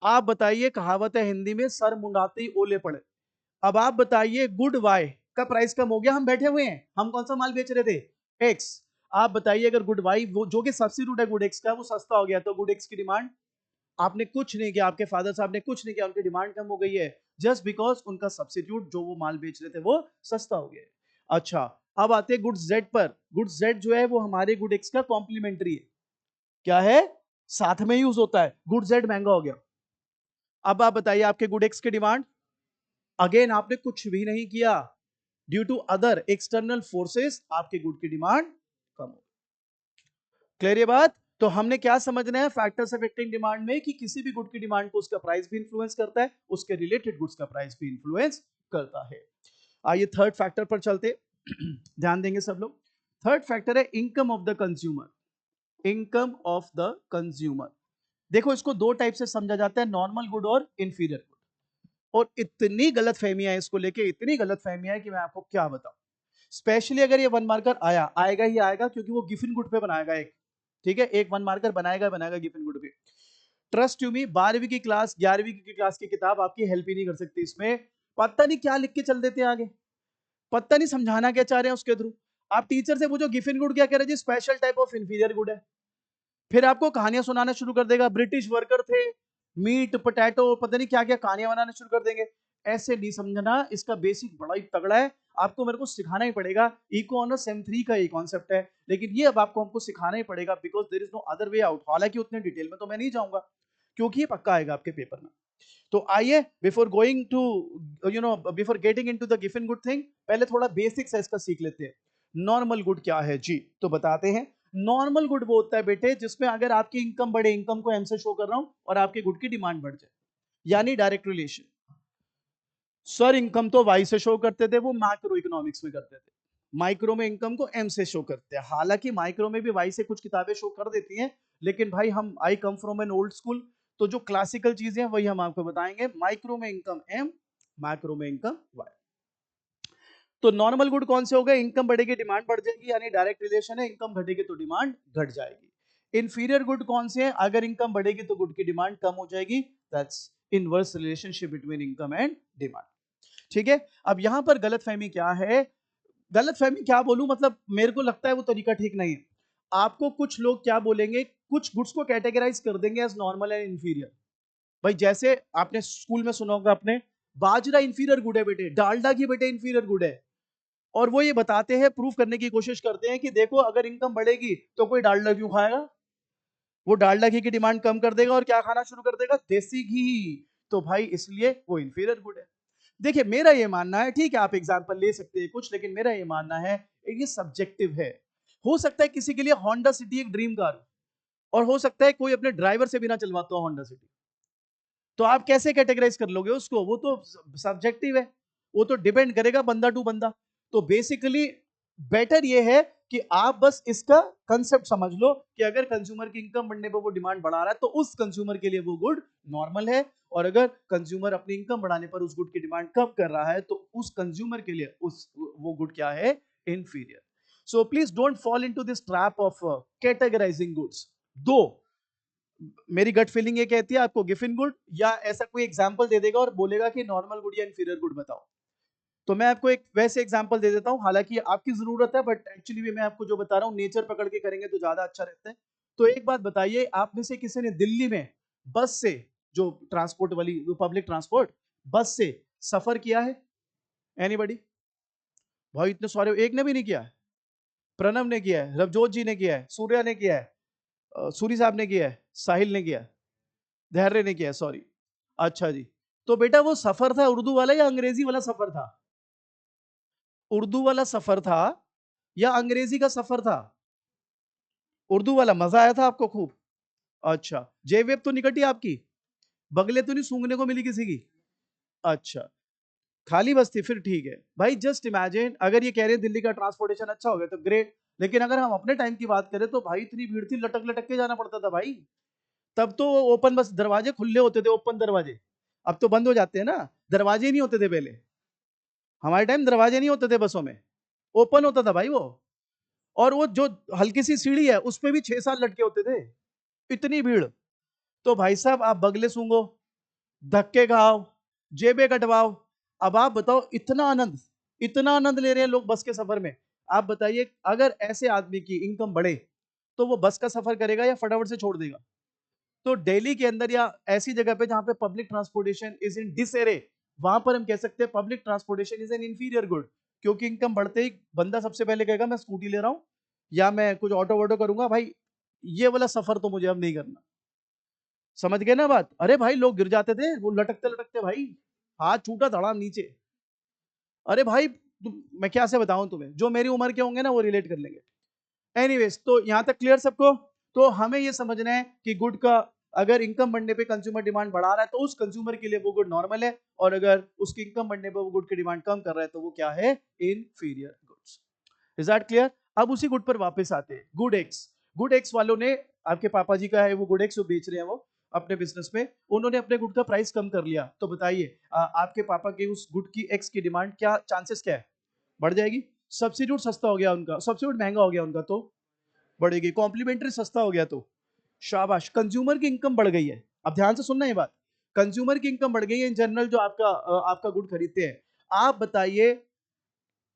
आप बताइए, कहावत है हिंदी में, सर मुंडाते ही ओले पड़े। अब आप बताइए, गुड वाई का प्राइस कम हो गया, हम बैठे हुए हैं, हम कौन सा माल बेच रहे थे? एक्स। आप बताइए, अगर गुड वाई वो जो कि सब्स्टिट्यूट है गुड एक्स का, वो सस्ता हो गया, तो गुड एक्स की डिमांड, आपने कुछ नहीं किया, आपके फादर साहब ने कुछ नहीं किया, उनकी डिमांड कम हो गई है, जस्ट बिकॉज उनका सब्स्टिट्यूट जो वो माल बेच रहे थे वो सस्ता हो गया। अच्छा, अब आते हैं गुड्स जेड पर। गुड्स जेड जो है वो हमारे गुड एक्स का कॉम्प्लीमेंट्री है, क्या है, साथ में यूज होता है, गुड जेड महंगा हो गया। अब आप बताइए, आपके गुड एक्स की डिमांड, अगेन आपने कुछ भी नहीं किया, due to other external forces आपके गुड की डिमांड कम हो। क्लियर ये बात? तो हमने क्या समझना है फैक्टर्स अफेक्टिंग डिमांड में, कि किसी भी गुड की डिमांड को उसका प्राइस भी इंफ्लुएंस करता है, उसके रिलेटेड गुड्स का प्राइस भी इंफ्लुएंस करता है। आइए थर्ड फैक्टर पर चलते ध्यान देंगे सब लोग। थर्ड फैक्टर है income of the consumer. Income of the consumer, देखो इसको दो टाइप से समझा जाता है, नॉर्मल गुड और इंफीरियर गुड। और इतनी गलत फहमियां है इसको लेके, इतनी गलत फहमियां है कि मैं आपको क्या बताऊं। स्पेशली अगर ये वन मार्कर आएगा ही आएगा, क्योंकि वो गिफिन गुड पे बनाएगा एक, ठीक है, एक वन मार्कर बनाएगा बनाएगा गिफिन गुड पे। ट्रस्ट यू मी, 12वीं की क्लास 11वीं की क्लास की किताब आपकी हेल्प ही नहीं कर सकती इसमें। पता नहीं क्या लिख के चल देते हैं आगे, पता नहीं समझाना क्या चाह रहे हैं उसके थ्रू। आप टीचर से पूछो गिफिन गुड क्या कह रहे हैं जी, special type of inferior good है। फिर आपको कहानियां सुनाना शुरू कर देगा, ब्रिटिश वर्कर थे, मीट पोटैटो, पता नहीं क्या क्या कहानियां बनाना शुरू कर देंगे। ऐसे नहीं समझना, इसका बेसिक बड़ा ही तगड़ा है, आपको मेरे को सिखाना ही पड़ेगा। इको ऑनर्स M3 का ये कॉन्सेप्ट है, लेकिन ये अब आपको हमको सिखाना ही पड़ेगा, because there is no other way out. हालांकि उतने डिटेल में तो मैं नहीं जाऊंगा, क्योंकि ये पक्का आएगा आपके पेपर में। तो आइए, before going to before getting into the given good thing, पहले थोड़ा बेसिक्स है इसका सीख लेते हैं। नॉर्मल गुड क्या है जी, तो बताते हैं। नॉर्मल गुड वो होता है बेटे जिसमें अगर आपकी इनकम बढ़े, इनकम को एम से शो कर रहा हूं, और आपके गुड की डिमांड बढ़ जाए, यानी डायरेक्ट रिलेशन। सर इनकम तो वाई से शो करते थे, वो मैक्रो इकोनॉमिक्स में करते थे, माइक्रो में इनकम को एम से शो करते हैं। हालांकि माइक्रो में भी वाई से कुछ किताबें शो कर देती हैं, लेकिन भाई हम I come from an old school, तो जो क्लासिकल चीजें हैं वही हम आपको बताएंगे। माइक्रो में इनकम एम, मैक्रो में इनकम वाई। तो नॉर्मल गुड कौन से हो गए, इनकम बढ़ेगी डिमांड बढ़ जाएगी, यानी डायरेक्ट रिलेशन है, इनकम घटेगी तो डिमांड घट जाएगी। इंफीरियर गुड कौन से हैं, अगर इनकम बढ़ेगी तो गुड की डिमांड कम हो जाएगी, that's inverse relationship between income and demand. ठीक है, अब यहां पर गलतफहमी क्या है, गलतफहमी क्या बोलूं, मतलब मेरे को लगता है वो तरीका ठीक नहीं है। आपको कुछ लोग क्या बोलेंगे, कुछ गुड्स को कैटेगराइज कर देंगे एज नॉर्मल एंड इंफीरियर। भाई जैसे आपने स्कूल में सुना होगा, अपने बाजरा इंफीरियर गुड है बेटे, डालडा की बेटे इंफीरियर गुड है, और वो ये बताते हैं, प्रूफ करने की कोशिश करते हैं कि देखो अगर इनकम बढ़ेगी तो कोई डालडा क्यों खाएगा, वो डालडा घी की डिमांड कम कर देगा और क्या खाना शुरू कर देगा, देसी घी। तो भाई इसलिए वो इंफीरियर गुड है। देखिए मेरा ये मानना है, ठीक है आप एग्जांपल ले सकते हैं कुछ, लेकिन मेरा ये मानना है ये सब्जेक्टिव है। हो सकता है किसी के लिए होंडा सिटी एक ड्रीम कार, और हो सकता है कोई अपने ड्राइवर से भी ना चलवाता हो होंडा सिटी। तो आप कैसे कैटेगराइज कर लोगे उसको, वो तो सब्जेक्टिव है, वो तो डिपेंड करेगा बंदा टू बंदा। तो बेसिकली बेटर ये है कि आप बस इसका कंसेप्ट समझ लो कि अगर कंज्यूमर की इनकम बढ़ने पर वो डिमांड बढ़ा रहा है तो उस कंज्यूमर के लिए वो गुड नॉर्मल है, और अगर कंज्यूमर अपनी इनकम बढ़ाने पर उस गुड की डिमांड कम कर रहा है तो उस कंज्यूमर के लिए उस वो गुड क्या है, inferior. So please don't fall into this trap of categorising goods. दो, मेरी गट फीलिंग ये कहती है आपको गिफिन गुड या ऐसा कोई एग्जांपल दे देगा और बोलेगा कि नॉर्मल गुड या इंफीरियर गुड बताओ। तो मैं आपको एक वैसे एग्जांपल दे देता हूं, हालांकि आपकी जरूरत है बट एक्चुअली भी मैं आपको जो बता रहा हूं नेचर पकड़ के करेंगे तो ज्यादा अच्छा रहता है। तो एक बात बताइए, आप में से किसी ने दिल्ली में बस से, जो ट्रांसपोर्ट वाली जो पब्लिक ट्रांसपोर्ट, बस से सफर किया है? एनीबॉडी? भाई इतने सारे एक ने भी नहीं किया है। प्रणव ने किया है, रवजोत जी ने किया है, सूर्या ने किया है, सूरी साहब ने किया है, साहिल ने किया है, धैर्य ने किया, सॉरी। अच्छा जी, तो बेटा वो सफर था उर्दू वाला या अंग्रेजी वाला सफर था? उर्दू वाला सफर था या अंग्रेजी का सफर था? उर्दू वाला। मजा आया था आपको खूब? अच्छा, जेवेब तो निकटी आपकी? बगले तो नहीं सूंघने को मिली किसी की? अच्छा, खाली बस थी, फिर ठीक है भाई। जस्ट इमेजिन अगर ये कह रहे हैं दिल्ली का ट्रांसपोर्टेशन अच्छा हो गया तो ग्रेट, लेकिन अगर हम अपने टाइम की बात करें तो भाई इतनी भीड़ थी, लटक लटक के जाना पड़ता था भाई। तब तो ओपन बस दरवाजे खुले होते थे, ओपन दरवाजे। अब तो बंद हो जाते हैं ना, दरवाजे ही नहीं होते थे पहले। हमारे टाइम दरवाजे नहीं होते थे बसों में, ओपन होता था भाई वो। और वो जो हल्की सी सीढ़ी है उस पे भी 6 7 लटके होते थे, इतनी भीड़। तो भाई साहब आप बगले सूंघो, धक्के खाओ, जेबे कटवाओ। अब आप बताओ, इतना आनंद ले रहे हैं लोग बस के सफर में। आप बताइए अगर ऐसे आदमी की इनकम बढ़े तो वो बस का सफर करेगा या फटाफट से छोड़ देगा? तो दिल्ली के अंदर या ऐसी जगह पे जहां पे पब्लिक ट्रांसपोर्टेशन इज इन डिसएरे, वहां पर हम कह सकते हैं public transportation is an inferior good. क्योंकि इनकम बढ़ते ही बंदा सबसे पहले कहेगा मैं स्कूटी ले रहा हूं या मैं कुछ ऑटो वोटो करूंगा भाई, ये वाला सफर तो मुझे अब नहीं करना। समझ गए ना बात? अरे भाई लोग गिर जाते थे वो लटकते लटकते भाई, हाथ छूटा धड़ाम नीचे। अरे भाई मैं क्या से बताऊं तुम्हें, जो मेरी उम्र के होंगे ना वो रिलेट कर लेंगे। एनीवेज, तो यहां तक क्लियर सबको? तो हमें ये समझना है कि गुड का अगर इनकम बढ़ने पे कंज्यूमर डिमांड बढ़ा रहा है तो उस कंज्यूमर के लिए वो गुड नॉर्मल है, और अगर उसकी इनकम बढ़ने पे वो गुड की डिमांड कम कर रहा है तो वो क्या है, inferior goods. Is that clear? अब उसी गुड पर वापस आते हैं, गुड एक्स। गुड एक्स वालों ने, आपके पापा जी का है वो गुड एक्स जो बेच रहे हैं वो अपने बिजनेस में, उन्होंने अपने गुड का प्राइस कम कर लिया। तो बताइए आपके पापा के उस गुड की एक्स की डिमांड क्या, चांसेस क्या है, बढ़ जाएगी? सब्सिट्यूट सस्ता हो गया उनका, सब्सिट्यूट महंगा हो गया उनका तो बढ़ेगी, कॉम्प्लीमेंट्री सस्ता हो गया तो शाबाश, कंज्यूमर की इनकम बढ़ गई है। अब ध्यान से सुनना ये बात, कंज्यूमर की इनकम बढ़ गई है इन जनरल जो आपका गुड खरीदते हैं। आप बताइए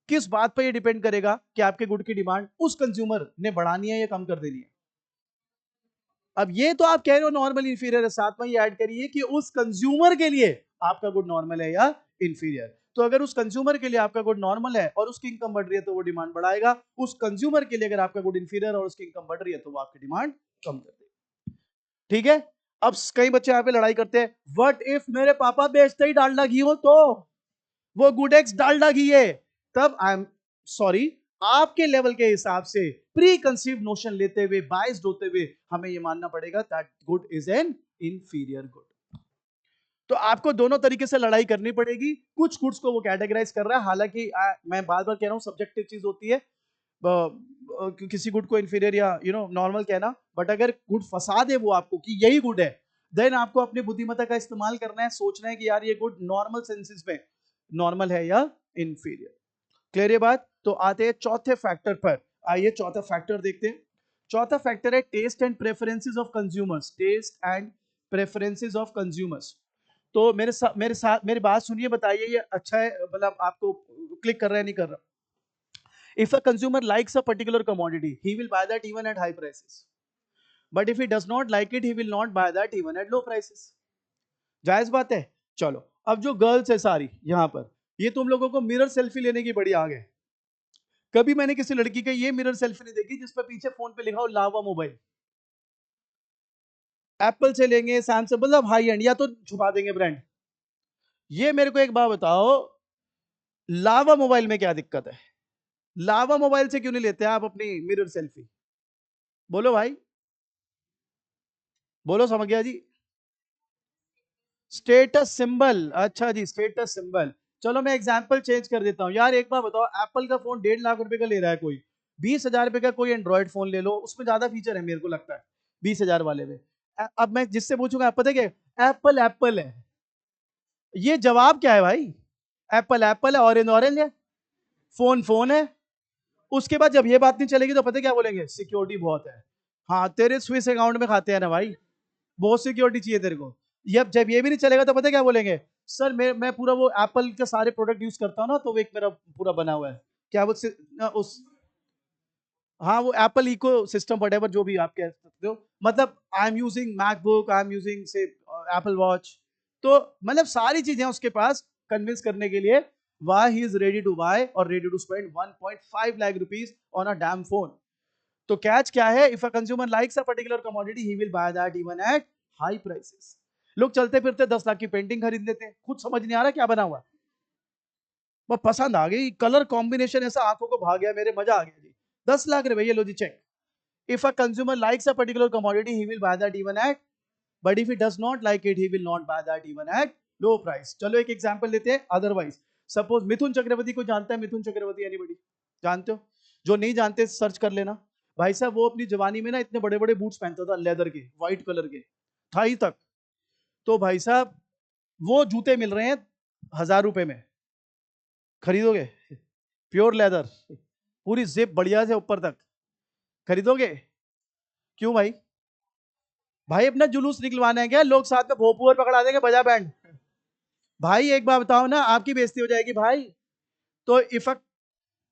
किस बात पर ये डिपेंड करेगा कि आपके गुड की डिमांड उस कंज्यूमर ने बढ़ानी है या कम कर देनी है? अब ये तो आप कह रहे हो नॉर्मल इंफीरियर है, साथ में ये ऐड करिए कि उस कंज्यूमर के लिए आपका गुड नॉर्मल है या इंफीरियर। तो अगर उस कंज्यूमर के लिए आपका गुड नॉर्मल है और उसकी इनकम बढ़ रही है तो वो डिमांड बढ़ाएगा, उस कंज्यूमर के लिए अगर आपका गुड इंफीरियर और उसकी इनकम बढ़ रही है तो वो आपकी डिमांड कम कर देगा। ठीक है? अब कई बच्चे यहाँ पे लड़ाई करते हैं, व्हाट इफ मेरे पापा बेचते ही डालडा घी हो तो वो गुड एक्स डालडा घी है? तब आई एम सॉरी, आपके लेवल के हिसाब से प्री कंसीव नोशन लेते हुए, बाइस्ड होते हुए हमें यह मानना पड़ेगा that good is an inferior good. तो आपको दोनों तरीके से लड़ाई करनी पड़ेगी। कुछ गुड्स को वो कैटेगराइज कर रहा है, हालांकि मैं बार बार कह रहा हूं सब्जेक्टिव चीज होती है, किसी गुड को इंफीरियर या नॉर्मल कहना, बट अगर गुड फंसा दे वो आपको कि यही गुड है, देन आपको अपनी बुद्धिमत्ता का इस्तेमाल करना है, सोचना है कि यार ये गुड नॉर्मल सेंसेस में नॉर्मल है या इंफीरियर। क्लियर ये बात? तो आते हैं चौथे फैक्टर पर। आइए चौथा फैक्टर देखते हैं। चौथा फैक्टर है taste and preferences of consumers. Taste and preferences of consumers. तो मेरे साथ मेरी बात सुनिए, बताइए ये अच्छा है, मतलब आपको क्लिक कर रहा है नहीं कर रहा? If a consumer likes a particular commodity, he will buy that even at high prices. But if he does not like it, he will not buy that even at low prices. जायज बात है? चलो, अब जो girls है सारी यहाँ पर, ये तुम लोगों को मिरर सेल्फी लेने की बड़ी आग है। कभी मैंने किसी लड़की का ये मिरर सेल्फी नहीं देखी जिस पर पीछे फोन पे लिखा हो लावा मोबाइल। एप्पल से लेंगे, सैमसंग, मतलब हाई एंड, या तो छुपा देंगे ब्रांड। ये मेरे को एक बात बताओ, लावा मोबाइल में क्या दिक्कत है? लावा मोबाइल से क्यों नहीं लेते आप अपनी मिरर सेल्फी? बोलो भाई, बोलो, समझ गया जी। स्टेटस सिंबल, अच्छा जी, स्टेटस सिंबल। चलो मैं एग्जांपल चेंज कर देता हूं यार। एक बार बताओ, एप्पल का फोन 1.5 लाख रुपए का ले रहा है कोई, 20,000 रुपए का कोई एंड्रॉइड फोन ले लो, उसमें ज्यादा फीचर है मेरे को लगता है 20,000 वाले में। अब मैं जिससे पूछूंगा, आप पता है क्या, एप्पल एप्पल है। ये जवाब क्या है भाई? एप्पल एप्पल है, ऑरेंज ऑरेंज है, फोन फोन है। उसके बाद जब ये बात नहीं चलेगी तो पता है क्या बोलेंगे, सिक्योरिटी बहुत है। हाँ, तेरे स्विस अकाउंट में खाते हैं ना भाई, बहुत सिक्योरिटी चाहिए तेरे को। ये जब ये भी नहीं चलेगा तो पता है क्या बोलेंगे, सर मैं पूरा वो एप्पल के सारे प्रोडक्ट यूज करता हूँ ना, तो वो एक मेरा पूरा बना हुआ है। क्या वो उस, हाँ वो एप्पल इको सिस्टम, वटेवर जो भी आप कह सकते हो, मतलब I am using MacBook, I am using से एप्पल वॉच। तो मतलब सारी चीजें उसके पास कन्विंस करने के लिए, why he is ready to buy or ready to spend 1.5 lakh rupees on a damn phone. तो कैच क्या है, if a consumer likes a particular commodity he will buy that even at high prices. लोग चलते फिरते 10 लाख की painting खरीद लेते हैं, खुद समझ नहीं आ रहा क्या बना हुआ, वो पसंद आ गई, कलर कॉम्बिनेशन ऐसा आंखों को भाग गया मेरे, मजा आ गया जी। 10 लाख रुपए, ये लो जी cheque. If a consumer likes a particular commodity he will buy that even at, but if he does not like it he will not buy that even at low price. चलो एक एग्जांपल लेते हैं otherwise. Suppose Mithun Chakraborty को जानता है, Mithun Chakraborty anybody, जानते हो? जो नहीं जानते सर्च कर लेना। भाई साहब वो अपनी जवानी में ना इतने बड़े बड़े बूट्स पहनता था, लेदर के, व्हाइट कलर के, थाई तक। तो भाई साहब वो जूते मिल रहे हैं 1,000 रुपए में, खरीदोगे? प्योर लेदर, पूरी जिप बढ़िया से ऊपर तक, खरीदोगे? क्यों भाई? भाई अपना जुलूस निकलवाना है क्या? लोग साथ में भोपू और पकड़ा देंगे, बजा बैंड। भाई एक बार बताओ ना, आपकी बेइज्जती हो जाएगी भाई। तो इफेक्ट,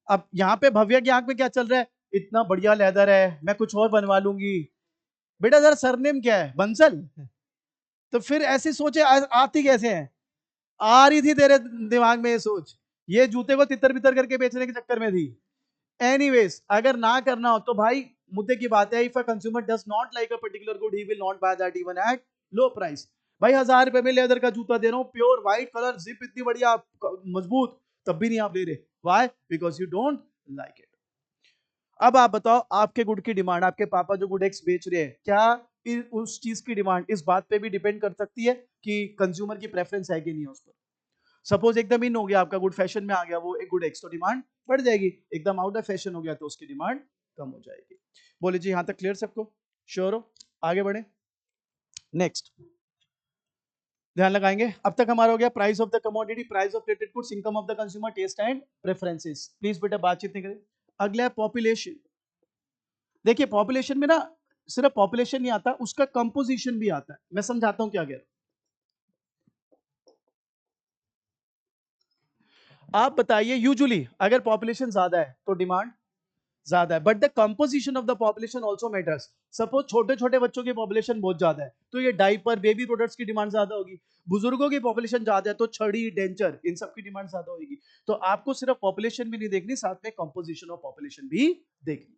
अब यहाँ पे भव्या की आंख में क्या चल रहा है, इतना बढ़िया लेदर है, मैं कुछ और बनवा लूंगी। बेटा जरा सरनेम क्या है, बंसल? तो फिर ऐसी सोचे आती कैसे हैं? आ रही थी तेरे दिमाग में ये सोच, ये जूते को तितर बितर करके बेचने के चक्कर में थी। एनीवेज, अगर ना करना हो तो भाई मुद्दे की बात है, if a consumer does not like a particular good he will not buy that even at low price. भाई 1,000 रुपए में लेदर का जूता दे रहा हूँ, प्योर व्हाइट कलर, जिप इतनी बढ़िया मजबूत, तब भी नहीं आप ले रहे। Why? Because you don't like it. अब आप बताओ, आपके गुड की डिमांड, आपके पापा जो गुड एक्स बेच रहे हैं, क्या उस चीज की डिमांड इस बात पे भी डिपेंड कर सकती है कि कंज्यूमर की प्रेफरेंस है कि नहीं है उस पर? सपोज एकदम इन हो गया आपका, गुड फैशन में आ गया वो एक गुड एक्स, तो डिमांड बढ़ जाएगी। एकदम आउट ऑफ फैशन हो गया तो उसकी डिमांड कम हो जाएगी। बोले जी, यहां तक क्लियर सबको? श्योर हो? आगे बढ़े, नेक्स्ट ध्यान लगाएंगे। अब तक हमारा हो गया price of the commodity, price of related goods, income of the consumer, taste and preferences. Please बेटा बातचीत नहीं करें। अगला है पॉपुलेशन। देखिए पॉपुलेशन में ना सिर्फ पॉपुलेशन नहीं आता, उसका कंपोजिशन भी आता है। मैं समझाता हूं क्या कह रहा हूं। आप बताइए, यूजुअली अगर पॉपुलेशन ज्यादा है तो डिमांड ज्यादा है, but the composition of the population also matters. Suppose छोटे छोटे बच्चों की पॉपुलेशन बहुत ज्यादा है तो ये डाइपर, बेबी प्रोडक्ट्स की डिमांड ज्यादा होगी। बुजुर्गों की पॉपुलेशन ज्यादा है तो छड़ी, डेंचर, इन सब की डिमांड ज्यादा होगी। तो आपको सिर्फ पॉपुलेशन भी नहीं देखनी, साथ में कंपोजिशन ऑफ पॉपुलेशन भी देखनी।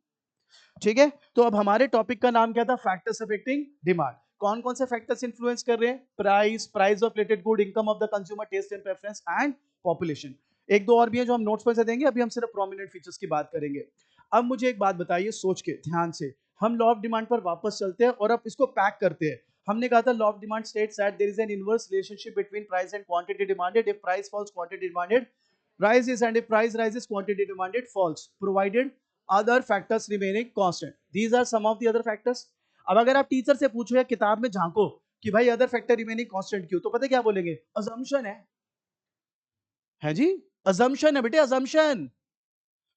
ठीक है, तो अब हमारे टॉपिक का नाम क्या था, फैक्टर्स अफेक्टिंग डिमांड। कौन कौन से फैक्टर्स इंफ्लुएंस कर रहे हैं? Price, price of related good, income of the consumer, taste and preference and population. एक दो और भी है जो हम नोट्स पर से देंगे, अभी हम सिर्फ प्रोमिनेंट फीचर्स की बात करेंगे। अब मुझे एक बात बताइए, सोच के ध्यान से, हम लॉ ऑफ डिमांड पर वापस चलते हैं और अब इसको पैक करते हैं। हमने कहा था law of demand states that there is an inverse relationship between price and quantity demanded. If price falls, quantity demanded rises, and if price rises, quantity demanded falls, provided other factors remaining constant. These are some of the other factors. अब अगर आप teacher से पूछो या किताब में झांको कि भाई अदर फैक्टर रिमेनिंग कांस्टेंट क्यों, तो पता क्या बोलेंगे, अजम्पशन है जी, अजम्पशन है बेटे, अजम्पशन।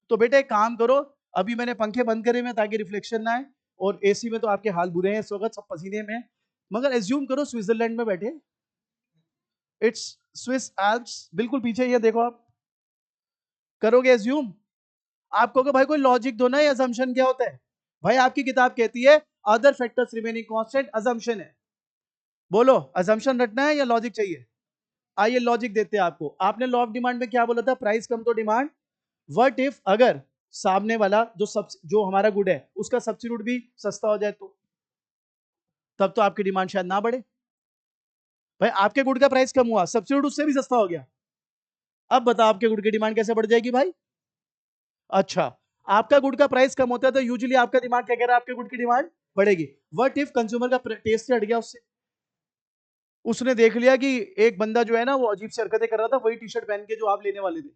तो बेटे एक काम करो, अभी मैंने पंखे बंद करे में ताकि रिफ्लेक्शन ना आए, और एसी में तो आपके हाल बुरे हैं इस वक्त, सब पसीने में, मगर एज्यूम करो स्विट्जरलैंड में बैठे, इट्स स्विस एल्प्स, बिल्कुल पीछे ये देखो आप, करोगे एज्यूम? आप कहोगे भाई कोई लॉजिक दो ना, ये असम्पशन क्या होता है? भाई आपकी किताब कहती है other factors remaining constant, assumption है। बोलो असम्पशन रटना है या लॉजिक चाहिए? आइए लॉजिक देते हैं आपको। आपने लॉ ऑफ डिमांड में क्या बोला था, प्राइस कम तो डिमांड। व्हाट इफ, अगर सामने वाला जो हमारा गुड है उसका सब्स्टिट्यूट भी सस्ता हो जाए तो तब तो आपकी डिमांड शायद ना बढ़े। भाई आपके गुड का प्राइस कम हुआ, सब्स्टिट्यूट उससे भी सस्ता हो गया, अब बताओ आपके गुड की डिमांड कैसे बढ़ जाएगी भाई? अच्छा, आपका गुड का प्राइस कम होता है तो यूजुअली आपका दिमाग क्या कह रहा है, आपके गुड की डिमांड बढ़ेगी। व्हाट इफ कंज्यूमर का टेस्ट हट गया उससे, उसने देख लिया कि एक बंदा जो है ना वो अजीब सी हरकतें कर रहा था वही टी शर्ट पहन के जो आप लेने वाले थे,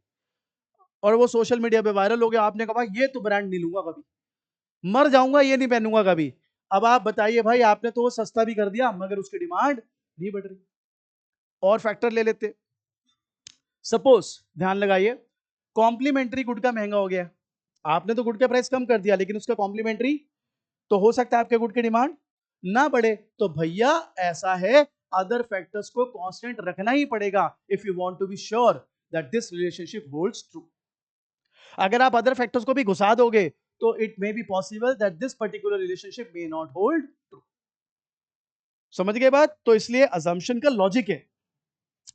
और वो सोशल मीडिया पे वायरल हो गया, आपने कहा ये तो ब्रांड नहीं लूंगा कभी, मर जाऊंगा ये नहीं पहनूंगा कभी। अब आप बताइए भाई, आपने तो वो सस्ता भी कर दिया मगर उसकी डिमांड नहीं बढ़ रही। और फैक्टर ले लेते, सपोज ध्यान लगाइए, कॉम्प्लीमेंट्री गुड का महंगा हो गया, आपने तो गुड का प्राइस कम कर दिया लेकिन उसका कॉम्प्लीमेंट्री, तो हो सकता है आपके गुड की डिमांड ना बढ़े। तो भैया ऐसा है, अदर फैक्टर्स को कांस्टेंट रखना ही पड़ेगा if you want to be sure that this relationship holds true. अगर आप अदर फैक्टर्स को भी घुसा दोगे तो it may be possible that this particular relationship may not hold true. समझ गए बात? तो इसलिए अजम्पशन का लॉजिक है,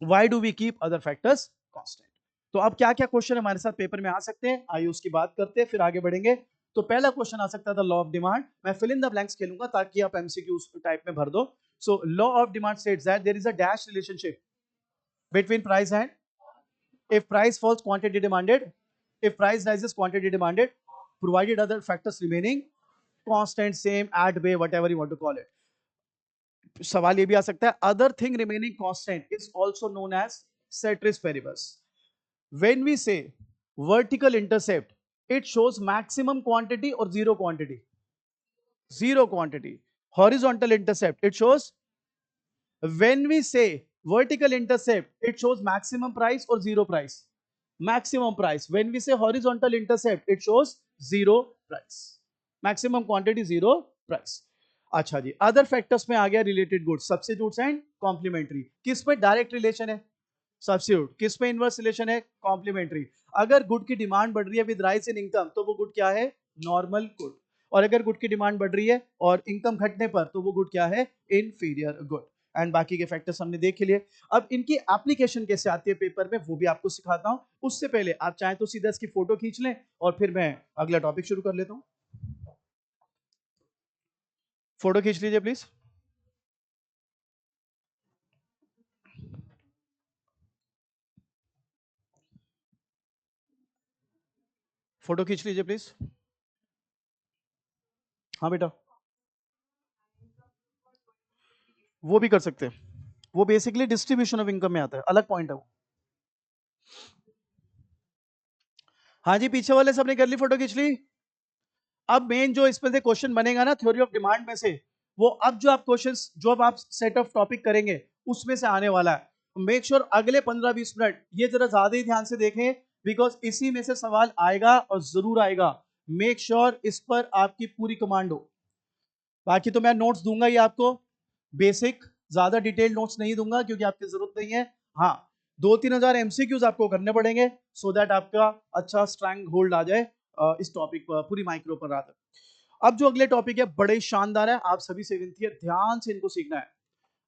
why do we keep other factors constant. तो अब क्या क्या क्वेश्चन हमारे साथ पेपर में आ सकते हैं, आइए उसकी बात करते हैं फिर आगे बढ़ेंगे। तो पहला क्वेश्चन आ सकता था लॉ ऑफ डिमांड, मैं फिल इन द ब्लैंक्स खेलूंगा ताकि आप एमसीक्यू टाइप में भर दो। So law of demand states that there is a dash relationship between price and, if price falls quantity demanded, if price rises quantity demanded, provided other factors remaining constant, same, at bay, whatever you want to call it। सवाल ये भी आ सकता है, other thing remaining constant is also known as ceteris paribus। when we say vertical intercept, it shows maximum quantity or zero quantity, zero quantity। horizontal intercept, it shows, when we say vertical intercept, it shows maximum price or zero price, maximum price। when we say horizontal intercept, it shows zero price, maximum quantity, zero price। अच्छा जी, other factors में आ गया related goods, substitutes and complementary. किस पे direct relation है? Substitute. किस पे inverse relation है? कॉम्प्लीमेंट्री। अगर गुड की डिमांड बढ़ रही है विद राइज इन इनकम तो वो गुड क्या है? Normal good. और अगर गुड की डिमांड बढ़ रही है और इनकम घटने पर तो वो गुड क्या है? Inferior good. एंड बाकी के फैक्टर्स हमने देख लिए। अब इनकी एप्लीकेशन कैसे आती है पेपर में वो भी आपको सिखाता हूं। उससे पहले आप चाहें तो सीधा इसकी फोटो खींच लें और फिर मैं अगला टॉपिक शुरू कर लेता हूं। फोटो खींच लीजिए प्लीज। फोटो खींच लीजिए प्लीज। हाँ बेटा, वो भी कर सकते हैं, वो बेसिकली डिस्ट्रीब्यूशन ऑफ इनकम में आता है, अलग पॉइंट है वो। हाँ जी, पीछे वाले सबने कर ली, फोटो खींच ली। अब मेन जो इसमें से क्वेश्चन बनेगा ना थ्योरी ऑफ डिमांड में से, वो अब जो आप क्वेश्चंस जो अब आप सेट ऑफ टॉपिक करेंगे उसमें से आने वाला है। मेक श्योर अगले 15-20 मिनट ये जरा ज्यादा ही ध्यान से देखें, बिकॉज इसी में से सवाल आएगा और जरूर आएगा। मेक श्योर इस पर आपकी पूरी कमांड हो। बाकी तो मैं नोट्स दूंगा ही आपको, बेसिक, ज्यादा डिटेल नोट्स नहीं दूंगा क्योंकि आपकी जरूरत नहीं है। हाँ, 2-3 हजार एमसीक्यूज आपको करने पड़ेंगे सो दैट आपका अच्छा स्ट्रांग होल्ड आ जाए इस टॉपिक पर, पूरी माइक्रो पर रात। अब जो अगले टॉपिक है बड़े शानदार है, आप सभी से विनती है ध्यान से इनको सीखना है।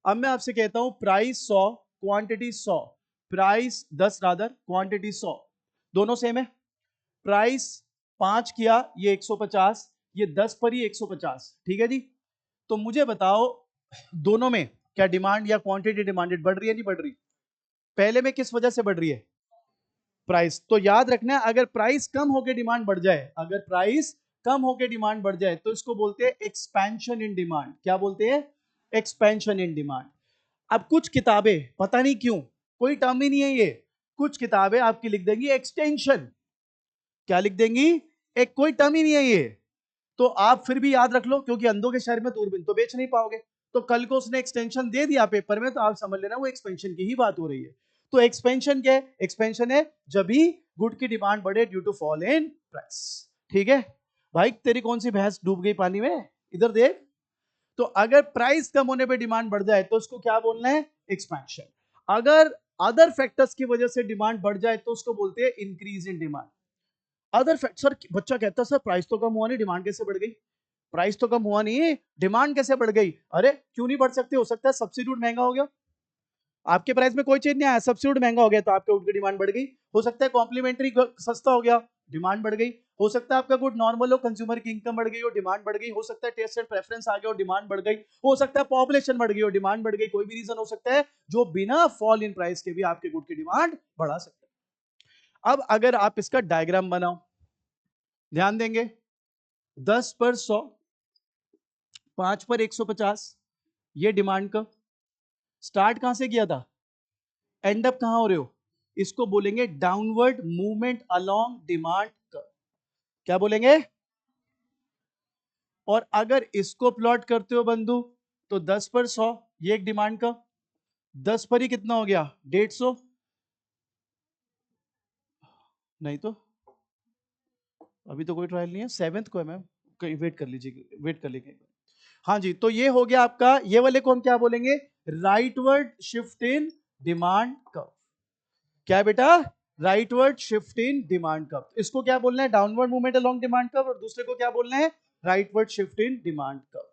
अब मैं आपसे कहता हूं price 100, quantity 100, price 10 rather, quantity 100, दोनों सेम है। प्राइस 5 किया ये 150, ये 10 पर ही 150, ठीक है जी। तो मुझे बताओ दोनों में क्या डिमांड या क्वांटिटी डिमांडेड बढ़ रही है नहीं बढ़ रही? पहले में किस वजह से बढ़ रही है? प्राइस। तो याद रखना अगर प्राइस कम होकर डिमांड बढ़ जाए, अगर प्राइस कम होकर डिमांड बढ़ जाए तो इसको बोलते हैं एक्सपेंशन इन डिमांड। क्या बोलते हैं? Expansion in demand. अब कुछ किताबें पता नहीं क्यों, कोई टर्म ही नहीं है ये, कुछ किताबें आपकी लिख देंगी एक्सटेंशन। क्या लिख देंगी? एक कोई टर्म ही नहीं है ये। तो आप फिर भी याद रख लो क्योंकि अंधों के शहर में दूरबीन तो बेच नहीं पाओगे। तो कल को उसने एक्सटेंशन दे दिया पेपर में तो आप समझ लेना वो एक्सपेंशन की ही बात हो रही है। तो एक्सपेंशन क्या है? एक्सपेंशन है जब भी गुड की डिमांड बढ़े due to fall in price. ठीक है भाई, तेरी कौन सी भैंस डूब गई पानी में, इधर देख। तो अगर प्राइस कम होने पे डिमांड बढ़ जाए तो उसको क्या बोलना है? एक्सपेंशन। अगर अदर फैक्टर्स की वजह से डिमांड बढ़ जाए तो उसको बोलते हैं increase in demand. Other factor, sir बच्चा कहता सर प्राइस तो कम हुआ नहीं डिमांड कैसे बढ़ गई? प्राइस तो कम हुआ नहीं, डिमांड कैसे बढ़ गई? अरे क्यों नहीं बढ़ सकते? हो सकता है सब्स्टिट्यूट महंगा हो गया, आपके प्राइस में कोई चेंज नहीं आया, सब्स्टिट्यूट महंगा हो गया तो आपके उनकी डिमांड बढ़ गई। हो सकता है कॉम्प्लीमेंट्री सस्ता हो गया, डिमांड बढ़ गई। हो सकता है आपका गुड नॉर्मल हो, कंज्यूमर की इनकम बढ़ गई हो, डिमांड बढ़ गई, हो सकता है टेस्ट एंड प्रेफरेंस आ गया हो, डिमांड बढ़ गई, हो सकता है पॉपुलेशन बढ़ गई हो, डिमांड बढ़ गई, कोई भी रीजन हो सकता है जो बिना फॉल इन प्राइस के भी आपके गुड की डिमांड बढ़ा सकता है। अब अगर आप इसका डायग्राम बनाओ, ध्यान देंगे, 10 पर 100, 5 पर 150, ये डिमांड का स्टार्ट कहां से किया था, एंड अप कहां हो रहे हो, इसको बोलेंगे downward movement along demand curve. क्या बोलेंगे? और अगर इसको प्लॉट करते हो बंधु, तो 10 पर 100 ये एक डिमांड का, 10 पर ही कितना हो गया, 150, नहीं तो अभी तो कोई ट्रायल नहीं है, 7th को है मैम, वेट कर लीजिए, वेट कर लीजिए। हाँ जी, तो ये हो गया आपका, ये वाले को हम क्या बोलेंगे, rightward shift in demand curve. क्या है बेटा, rightward shift in demand curve. इसको क्या बोलना है, downward movement along demand curve, और दूसरे को क्या बोलना है, rightward shift in demand curve.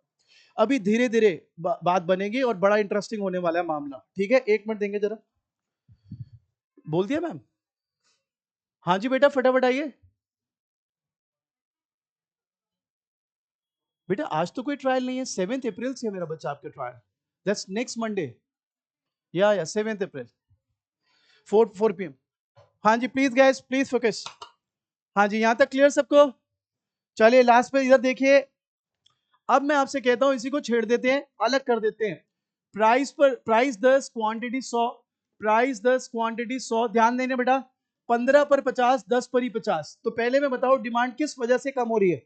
अभी धीरे धीरे बात बनेगी और बड़ा इंटरेस्टिंग होने वाला है मामला, ठीक है, 1 मिनट देंगे जरा। बोल दिया मैम? हाँ जी बेटा, फटाफट आइए बेटा, आज तो कोई ट्रायल नहीं है, 7 अप्रैल से है मेरा बच्चा आपके ट्रायल, दैट्स नेक्स्ट मंडे, या 7 अप्रैल 4 PM। हाँ जी प्लीज गाइस, प्लीज फोकस। हाँ जी, यहां तक क्लियर सबको? चलिए लास्ट पे इधर देखिए, अब मैं आपसे कहता हूं इसी को छेड़ देते हैं, अलग कर देते हैं। प्राइस पर प्राइस 10, क्वांटिटी 100, प्राइस 10, क्वांटिटी 100, ध्यान देने बेटा, 15 पर 50, 10 पर ही 50। तो पहले मैं बताओ डिमांड किस वजह से कम हो रही है?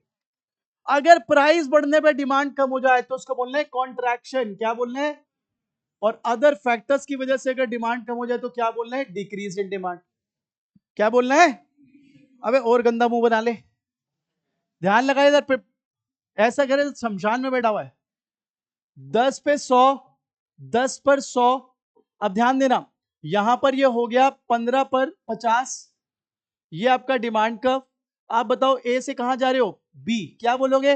अगर प्राइस बढ़ने पर डिमांड कम हो जाए तो उसको बोलना है कॉन्ट्रैक्शन। क्या बोलना है? और अदर फैक्टर्स की वजह से अगर डिमांड कम हो जाए तो क्या बोलना है, डिक्रीज इन डिमांड। क्या बोलना है? अबे और गंदा मुंह बना ले, ध्यान लगाए इधर पे, ऐसा करे तो शमशान में बैठा हुआ है। 10 पे 100, 10 पर 100, अब ध्यान देना, यहां पर ये हो गया 15 पर 50, ये आपका डिमांड कर्व। आप बताओ ए से कहां जा रहे हो, बी, क्या बोलोगे,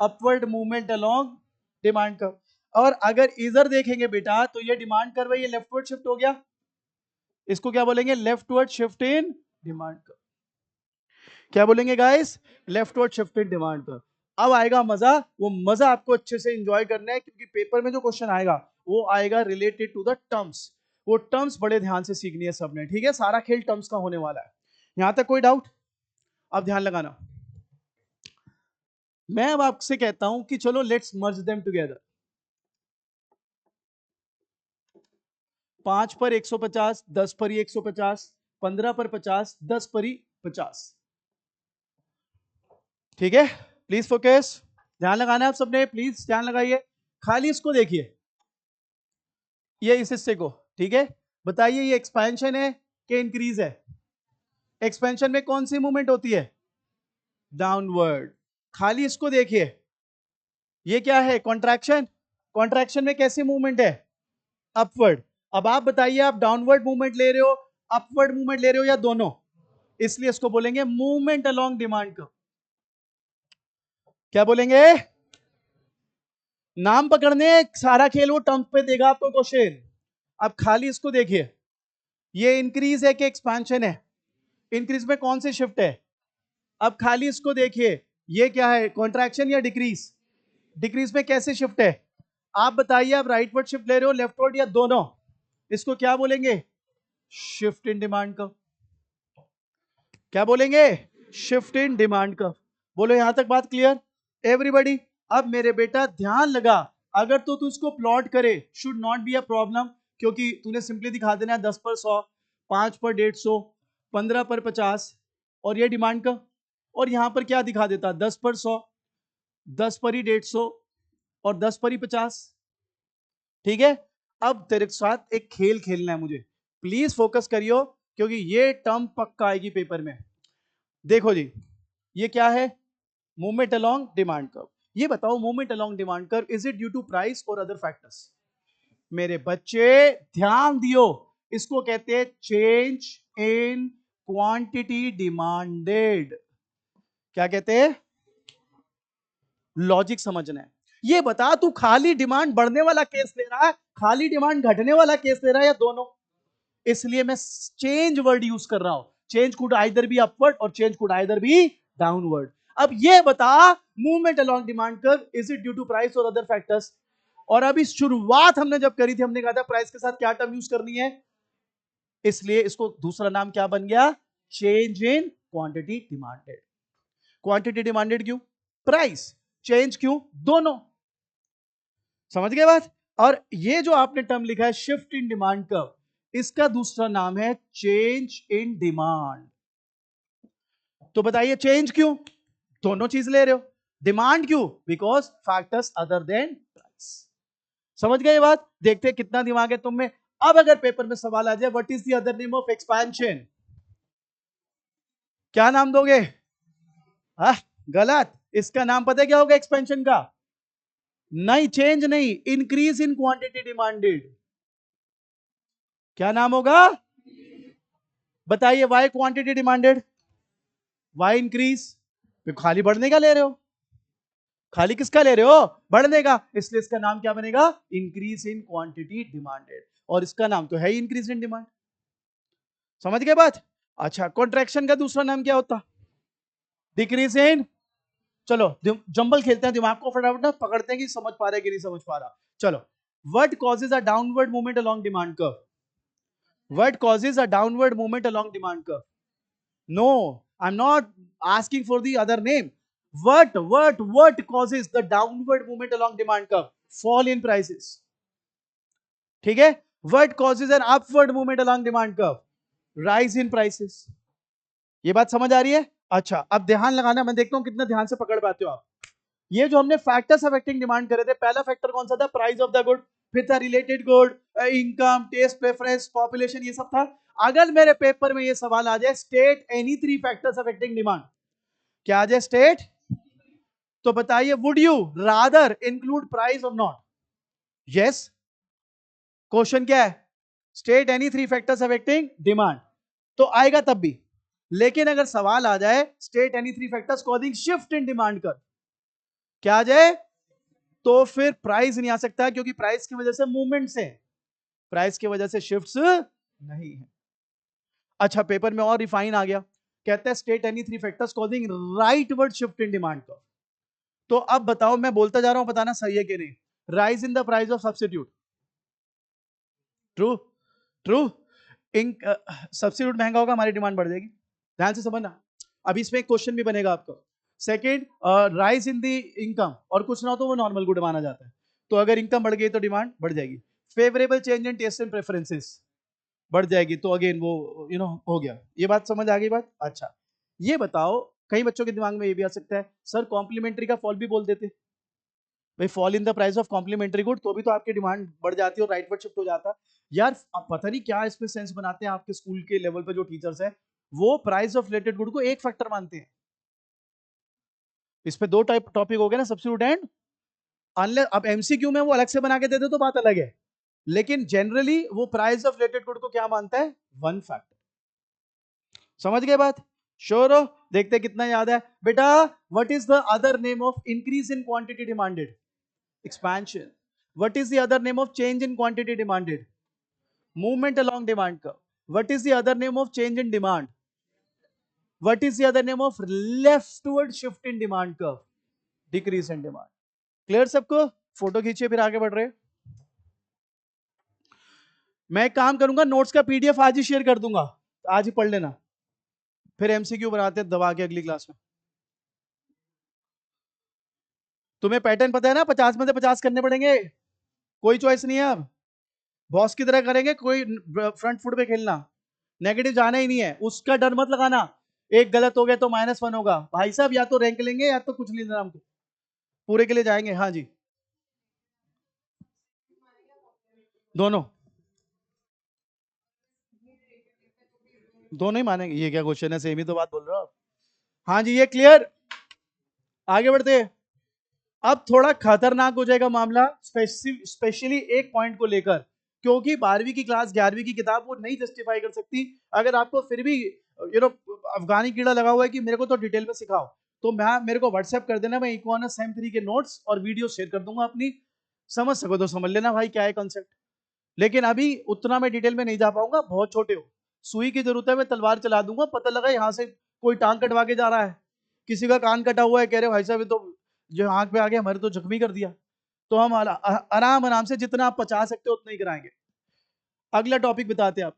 upward movement along demand curve. और अगर इधर देखेंगे बेटा तो ये डिमांड कर्व है, ये लेफ्टवर्ड शिफ्ट हो गया, इसको क्या बोलेंगे, leftward shift in demand curve. क्या बोलेंगे guys, leftward shift in demand curve. अब आएगा मजा, वो मजा आपको अच्छे से एंजॉय करना है, क्योंकि पेपर में जो क्वेश्चन आएगा वो आएगा रिलेटेड टू द टर्म्स। वो टर्म्स बड़े ध्यान से सीखनी है सबने, ठीक है, सारा खेल टर्म्स का होने वाला है। यहां तक कोई डाउट? अब ध्यान लगाना, मैं अब आपसे कहता हूं कि चलो लेट्स मर्ज देम टुगेदर। 5 पर 150, 10 पर ही 150, 15 पर 50, 10 पर ही 50, ठीक है, प्लीज फोकस, ध्यान लगाना है आप सबने, प्लीज ध्यान लगाइए। खाली इसको देखिए, ये इस हिस्से को, ठीक है, बताइए ये एक्सपेंशन है कि इंक्रीज है? एक्सपेंशन में कौन सी मूवमेंट होती है, डाउनवर्ड। खाली इसको देखिए, ये क्या है, कॉन्ट्रैक्शन, कॉन्ट्रैक्शन में कैसी मूवमेंट है, अपवर्ड। अब आप बताइए, आप डाउनवर्ड मूवमेंट ले रहे हो, अपवर्ड मूवमेंट ले रहे हो, या दोनों? इसलिए इसको बोलेंगे मूवमेंट अलोंग डिमांड कर्व। क्या बोलेंगे? नाम पकड़ने, सारा खेल वो टर्म्स पे देगा आपको क्वेश्चन। अब खाली इसको देखिए, ये इंक्रीज है कि एक्सपेंशन है, इंक्रीज में कौन सी शिफ्ट है? अब खाली इसको देखिए, ये क्या है, कॉन्ट्रैक्शन या डिक्रीज? डिक्रीज में कैसे शिफ्ट है? आप बताइए, आप राइटवर्ड शिफ्ट ले रहे हो, लेफ्टवर्ड, या दोनों? इसको क्या बोलेंगे, शिफ्ट इन डिमांड कर्व। क्या बोलेंगे, शिफ्ट इन डिमांड कर्व। बोलो यहां तक बात क्लियर एवरीबॉडी? अब मेरे बेटा ध्यान लगा, अगर तो तू इसको प्लॉट करे should not be a problem, क्योंकि तूने सिंपली दिखा देना है 10 पर 100, 5 पर 150, 15 पर 50, और ये डिमांड का। और यहां पर क्या दिखा देता, 10 पर 100, 10 पर ही 150, और 10 पर ही 50, ठीक है। अब तेरे साथ एक खेल खेलना है मुझे, प्लीज फोकस करियो, क्योंकि ये टर्म पक्का आएगी पेपर में। देखो जी, ये क्या है, मूवमेंट अलोंग डिमांड कर्व। ये बताओ, movement along demand curve, is it due to price और अदर फैक्टर्स? मेरे बच्चे ध्यान दियो, इसको कहते हैं चेंज इन क्वांटिटी डिमांडेड। क्या कहते हैं? लॉजिक समझना है। ये बता, तू खाली डिमांड बढ़ने वाला केस ले रहा है, खाली डिमांड घटने वाला केस ले रहा है, या दोनों? इसलिए मैं चेंज वर्ड यूज कर रहा हूं, change could either be upward or change could either be downward. अब ये बता, movement along demand curve is it due to price और अदर फैक्टर्स? और अभी शुरुआत हमने जब करी थी हमने कहा था प्राइस के साथ क्या टर्म यूज करनी है, इसलिए इसको दूसरा नाम क्या बन गया, change in quantity demanded. Quantity demanded क्यों, प्राइस, चेंज क्यों, दोनों। समझ गए बात? और ये जो आपने टर्म लिखा है शिफ्ट इन डिमांड कर्व, इसका दूसरा नाम है चेंज इन डिमांड। तो बताइए चेंज क्यों, दोनों चीज ले रहे हो। डिमांड क्यों, because factors other than price. समझ गए ये बात? देखते हैं कितना दिमाग है तुम में। अब अगर पेपर में सवाल आ जाए what is the other name of expansion, क्या नाम दोगे? हाँ, गलत। इसका नाम पता है क्या होगा एक्सपेंशन का? नहीं, चेंज नहीं, इंक्रीज इन क्वांटिटी डिमांडेड। क्या नाम होगा? बताइए, why quantity demanded, why increase? खाली बढ़ने का ले रहे हो, खाली किसका ले रहे हो, बढ़ने का, इसलिए इसका नाम क्या बनेगा, इंक्रीज इन क्वांटिटी डिमांडेड। और इसका नाम तो है इंक्रीज इन डिमांड। समझ गए बात? अच्छा, कॉन्ट्रैक्शन का दूसरा नाम क्या होता, डिक्रीज इन। चलो जंबल खेलते हैं, दिमाग को फटाफट ना पकड़ते हैं कि समझ पा रहे कि नहीं समझ पा रहा। चलो, what causes a downward movement along demand curve, what causes a downward movement along demand curve? No, I am not asking for the other name. what causes the downward movement along demand curve? Fall in prices. ठीक है? What causes an upward movement along demand curve? Rise in prices. ये बात समझ आ रही है? अच्छा, अब ध्यान लगाना, मैं देखता हूं कितना ध्यान से पकड़ पाते हो आप। ये जो हमने फैक्टर्स अफेक्टिंग डिमांड करे थे, पहला फैक्टर कौन सा था, प्राइस ऑफ द गुड, फिर था related good, income, taste, preference, population, ये सब था। अगर मेरे पेपर में ये सवाल आ जाए state any 3 factors affecting demand, क्या आ जाए स्टेट, तो बताइए would you rather include price और नॉट? यस, क्वेश्चन क्या है, state any 3 factors affecting demand, तो आएगा तब भी। लेकिन अगर सवाल आ जाए state any 3 factors causing shift in demand कर, क्या आ जाए, तो फिर प्राइस नहीं आ सकता, क्योंकि प्राइस की वजह से मूवमेंट्स है, प्राइस की वजह से शिफ्ट्स नहीं है। अच्छा, पेपर में और रिफाइन आ गया, कहता है state any 3 factors causing rightward shift in demand कर। तो अब बताओ, मैं बोलता जा रहा हूं, बताना सही है कि नहीं। Rise in the price of substitute, true, true. Substitute महंगा होगा, हमारी डिमांड बढ़ जाएगी। ध्यान से समझना, अभी इसमें एक क्वेश्चन भी बनेगा आपका। Second, rise in the income, और कुछ ना हो तो वो नॉर्मल गुड माना जाता है, तो अगर इनकम बढ़ गई तो डिमांड बढ़ जाएगी। Favourable change in taste and preferences, बढ़ जाएगी, तो अगेन वो हो गया। ये बात समझ आ गई बात? अच्छा, ये बताओ, कई बच्चों के दिमाग में ये भी आ सकता है, सर कॉम्प्लीमेंट्री का फॉल भी बोल देते, भाई fall in the price of complementary good, तो भी तो आपकी डिमांड बढ़ जाती है और राइटवर्ड शिफ्ट हो जाता। यार अब पता नहीं क्या इसमें सेंस बनाते हैं आपके स्कूल के लेवल पे जो टीचर्स हैं, वो प्राइस ऑफ रिलेटेड गुड को एक फैक्टर मानते हैं। इस पे 2 टाइप टॉपिक हो गए ना, सब्स्टिट्यूट एंड अनलेस। अब एमसीक्यू में वो अलग से बना के देते तो बात अलग है, लेकिन जनरली वो प्राइस ऑफ रिलेटेड गुड को क्या मानता है, 1 फैक्टर। समझ गए बात? श्योर हो? देखते कितना याद है बेटा। What is the other name of increase in quantity demanded, expansion? What is the other name of change in quantity demanded? Movement along demand curve. What is the other name of change in demand? What is the other name of leftward shift in demand curve? Decrease in demand. Clear सबको? Photo खींचिए, फिर आगे बढ़ रहे। मैं एक काम करूंगा, notes का पीडीएफ आज ही शेयर कर दूंगा, आज ही पढ़ लेना, फिर एमसीक्यू बनाते हैं दबा के अगली क्लास में। तुम्हें पैटर्न पता है ना, 50 में से 50 करने पड़ेंगे, कोई चॉइस नहीं है अब, बॉस की तरह करेंगे, कोई फ्रंट फुट पे खेलना, नेगेटिव जाना ही नहीं है, उसका डर मत लगाना। एक गलत हो गया तो -1 होगा भाई साहब, या तो रैंक लेंगे या तो कुछ नहीं देना हमको, पूरे के लिए जाएंगे। हाँ जी, दोनों, दोनों ही मानेंगे। ये क्या क्वेश्चन है, सेम ही तो बात बोल रहे हो आप। हाँ जी, ये क्लियर, आगे बढ़ते हैं। अब थोड़ा खतरनाक हो जाएगा मामला, स्पेशली एक पॉइंट को लेकर, क्योंकि 12वीं की क्लास 11वीं की किताब वो नहीं जस्टिफाई कर सकती। अगर आपको फिर भी अफगानी कीड़ा लगा हुआ है कि मेरे को तो डिटेल में सिखाओ, तो मेरे को व्हाट्सएप कर देना, मैं इक्वानस सेम 3 के नोट्स और वीडियो शेयर कर दूंगा अपनी, समझ सको तो समझ लेना भाई क्या है कॉन्सेप्ट। लेकिन अभी उतना मैं डिटेल में नहीं जा पाऊंगा, बहुत छोटे हो, सुई की जरूरत है, मैं तलवार चला दूंगा, पता लगा यहाँ से कोई टांग कटवा के जा रहा है, किसी का कान कटा हुआ है, कह रहे भाई साहब ये तो जो आंख पे आ गया हमारे तो जख्मी कर दिया। तो हम आराम आराम से जितना आप पचा सकते हो उतना ही कराएंगे। अगला टॉपिक बताते हैं आप।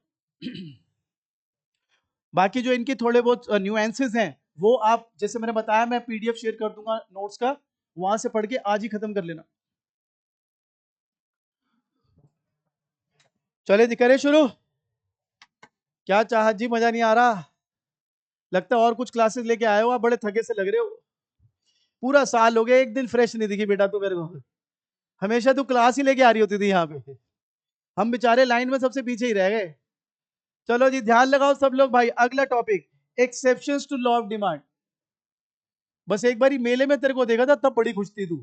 बाकी जो इनकी थोड़े बहुत न्यूएंसेस हैं वो आप जैसे मैंने बताया, मैं पीडीएफ शेयर कर दूंगा नोट्स का, वहां से पढ़ के आज ही खत्म कर लेना। चले जी, करें शुरू। क्या चाहत जी, मजा नहीं आ रहा? लगता है और कुछ क्लासेस लेके आए हो आप, बड़े थके से लग रहे हो। पूरा साल हो गया, एक दिन फ्रेश नहीं दिखी बेटा तू मेरे को। हमेशा तू क्लास ही लेके आ रही होती थी यहाँ पे। हम बेचारे लाइन में सबसे पीछे ही रह गए। चलो जी, ध्यान लगाओ सब लोग भाई। अगला topic, exceptions to law of demand. बस एक बारी मेले में तेरे को देखा था तब बड़ी खुश थी तू,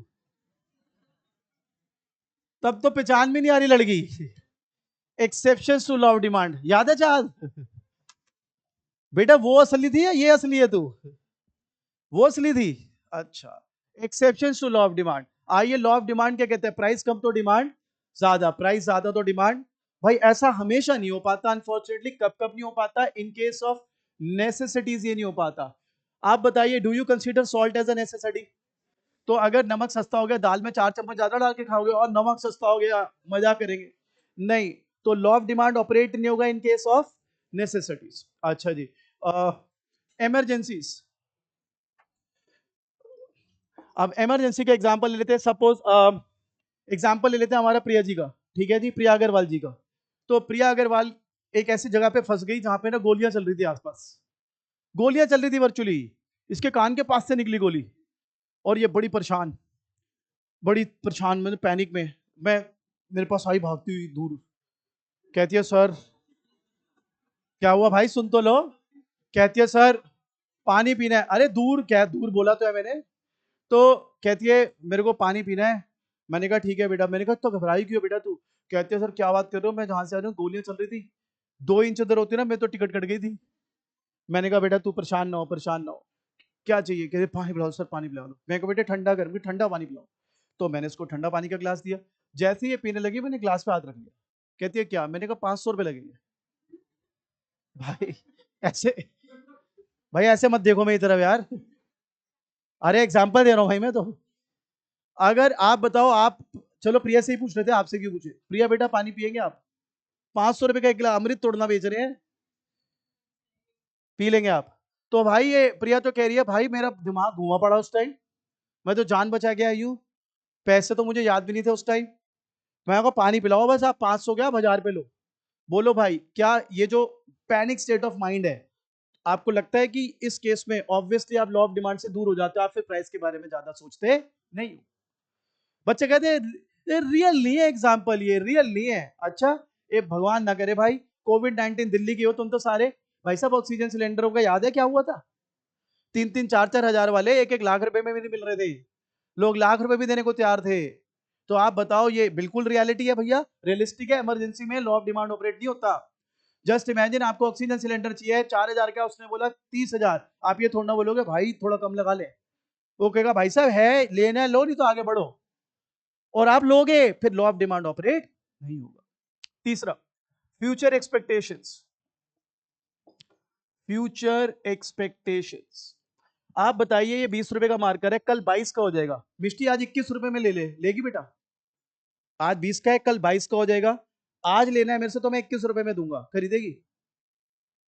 तब तो पहचान भी नहीं आ रही लड़की। Exceptions to law of demand याद है चाँद? बेटा वो असली थी या ये असली है तू? वो असली थी। अच्छा, exceptions to law of demand. आइए, लॉ ऑफ डिमांड क्या कहते हैं? प्राइस कम तो डिमांड ज्यादा, प्राइस ज्यादा तो डिमांड। भाई ऐसा हमेशा नहीं हो पाता अनफॉर्चुनेटली। कब कब नहीं हो पाता? इन केस ऑफ नेसेसिटीज ये नहीं हो पाता। आप बताइए, do you consider salt as a necessity? तो अगर नमक सस्ता हो गया, दाल में 4 चम्मच ज्यादा डाल के खाओगे, और नमक सस्ता हो गया मजा करेंगे? नहीं। तो लॉ ऑफ डिमांड ऑपरेट नहीं होगा इन केस ऑफ नेसेसिटीज। अच्छा जी, इमरजेंसीज। अब इमरजेंसी का एग्जांपल ले लेते हैं। सपोज एग्जांपल ले लेते हैं हमारा प्रिया जी का। ठीक है जी, प्रिया अग्रवाल जी का। तो प्रिया अग्रवाल एक ऐसी जगह पे फंस गई जहां पे ना गोलियां चल रही थी आसपास। गोलियां चल रही थी वर्चुअली, इसके कान के पास से निकली गोली। और ये बड़ी परेशान, मतलब पैनिक में। मैं मेरे पास आई भागती हुई दूर, कहती है सर। क्या हुआ भाई, सुन तो लो। कहती है सर पानी पीना है। अरे दूर क्या, दूर बोला तो है मैंने। तो कहती है मेरे को पानी पीना है। मैंने कहा ठीक है बेटा। मैंने कहा तो घबराई क्यों बेटा तू? कहती है सर क्या बात कर रहे हो, मैं जहां से आ रही हूँ गोलियां चल रही थी, 2 इंच उधर होती ना मैं तो टिकट कट गई थी। मैंने कहा बेटा तू परेशान ना हो, परेशान ना हो। क्या चाहिए? कहते पानी पिलाओ सर, पानी पिलाओ। मैं कहा बेटे ठंडा गर्म ठंडा पानी पिलाओ। तो मैंने उसको ठंडा पानी का गिलास दिया। जैसे ही ये पीने लगी मैंने गिलास पे हाथ रख लिया। कहती है क्या? मैंने कहा 500 रुपए लगेंगे। भाई ऐसे, भाई ऐसे मत देखो मेरी तरफ यार। अरे एग्जाम्पल दे रहा हूँ भाई मैं तो। अगर आप बताओ, आप चलो प्रिया से ही पूछ रहे थे, आपसे क्यों पूछे? प्रिया बेटा पानी पिएंगे आप? 500 रुपए का एक गिलास अमृत तोड़ना बेच रहे हैं, पी लेंगे आप? तो भाई ये प्रिया तो कह रही है भाई मेरा दिमाग घुमा पड़ा उस टाइम, मैं तो जान बचा के आई हूँ, पैसे तो मुझे याद भी नहीं थे उस टाइम। मैं को पानी पिलाओ बस, आप 500 क्या 1000 पे लो। बोलो भाई, क्या ये जो पैनिक स्टेट ऑफ माइंड है, आपको लगता है कि इस केस में ऑब्वियसली आप लॉ ऑफ डिमांड से दूर हो जाते हो, आप फिर प्राइस के बारे में ज्यादा सोचते नहीं हो? बच्चे कहते हैं ये रियल नहीं है एग्जाम्पल, ये रियल नहीं है। अच्छा, ये भगवान ना करे भाई कोविड-19 दिल्ली की हो तुम तो सारे। भाई साहब ऑक्सीजन सिलेंडरों का याद है क्या हुआ था? 3-3 4-4 हजार वाले 1-1 लाख रुपए में भी नहीं मिल रहे थे। लोग लाख रुपए भी देने को तैयार थे। तो आप बताओ, ये बिल्कुल रियलिटी है भैया, रियलिस्टिक है। इमरजेंसी में लॉ ऑफ डिमांड ऑपरेट नहीं होता। जस्ट इमेजिन आपको ऑक्सीजन सिलेंडर चाहिए 4 हजार का, उसने बोला 30 हजार। आप ये थोड़ा ना बोलोगे भाई थोड़ा कम लगा ले। वो कहेगा भाई साहब है लेना है लो, नहीं तो आगे बढ़ो। और आप लोगे, फिर लॉ ऑफ डिमांड ऑपरेट नहीं होगा। तीसरा, फ्यूचर एक्सपेक्टेशंस। Future expectations. आप बताइए, ये 20 रुपए का मार्कर है, कल 22 का हो जाएगा। मिष्टी आज 21 रुपए में ले लेगी बेटा? आज 20 का है, कल 22 का हो जाएगा। आज लेना है मेरे से तो मैं 21 रुपए में दूंगा, खरीदेगी?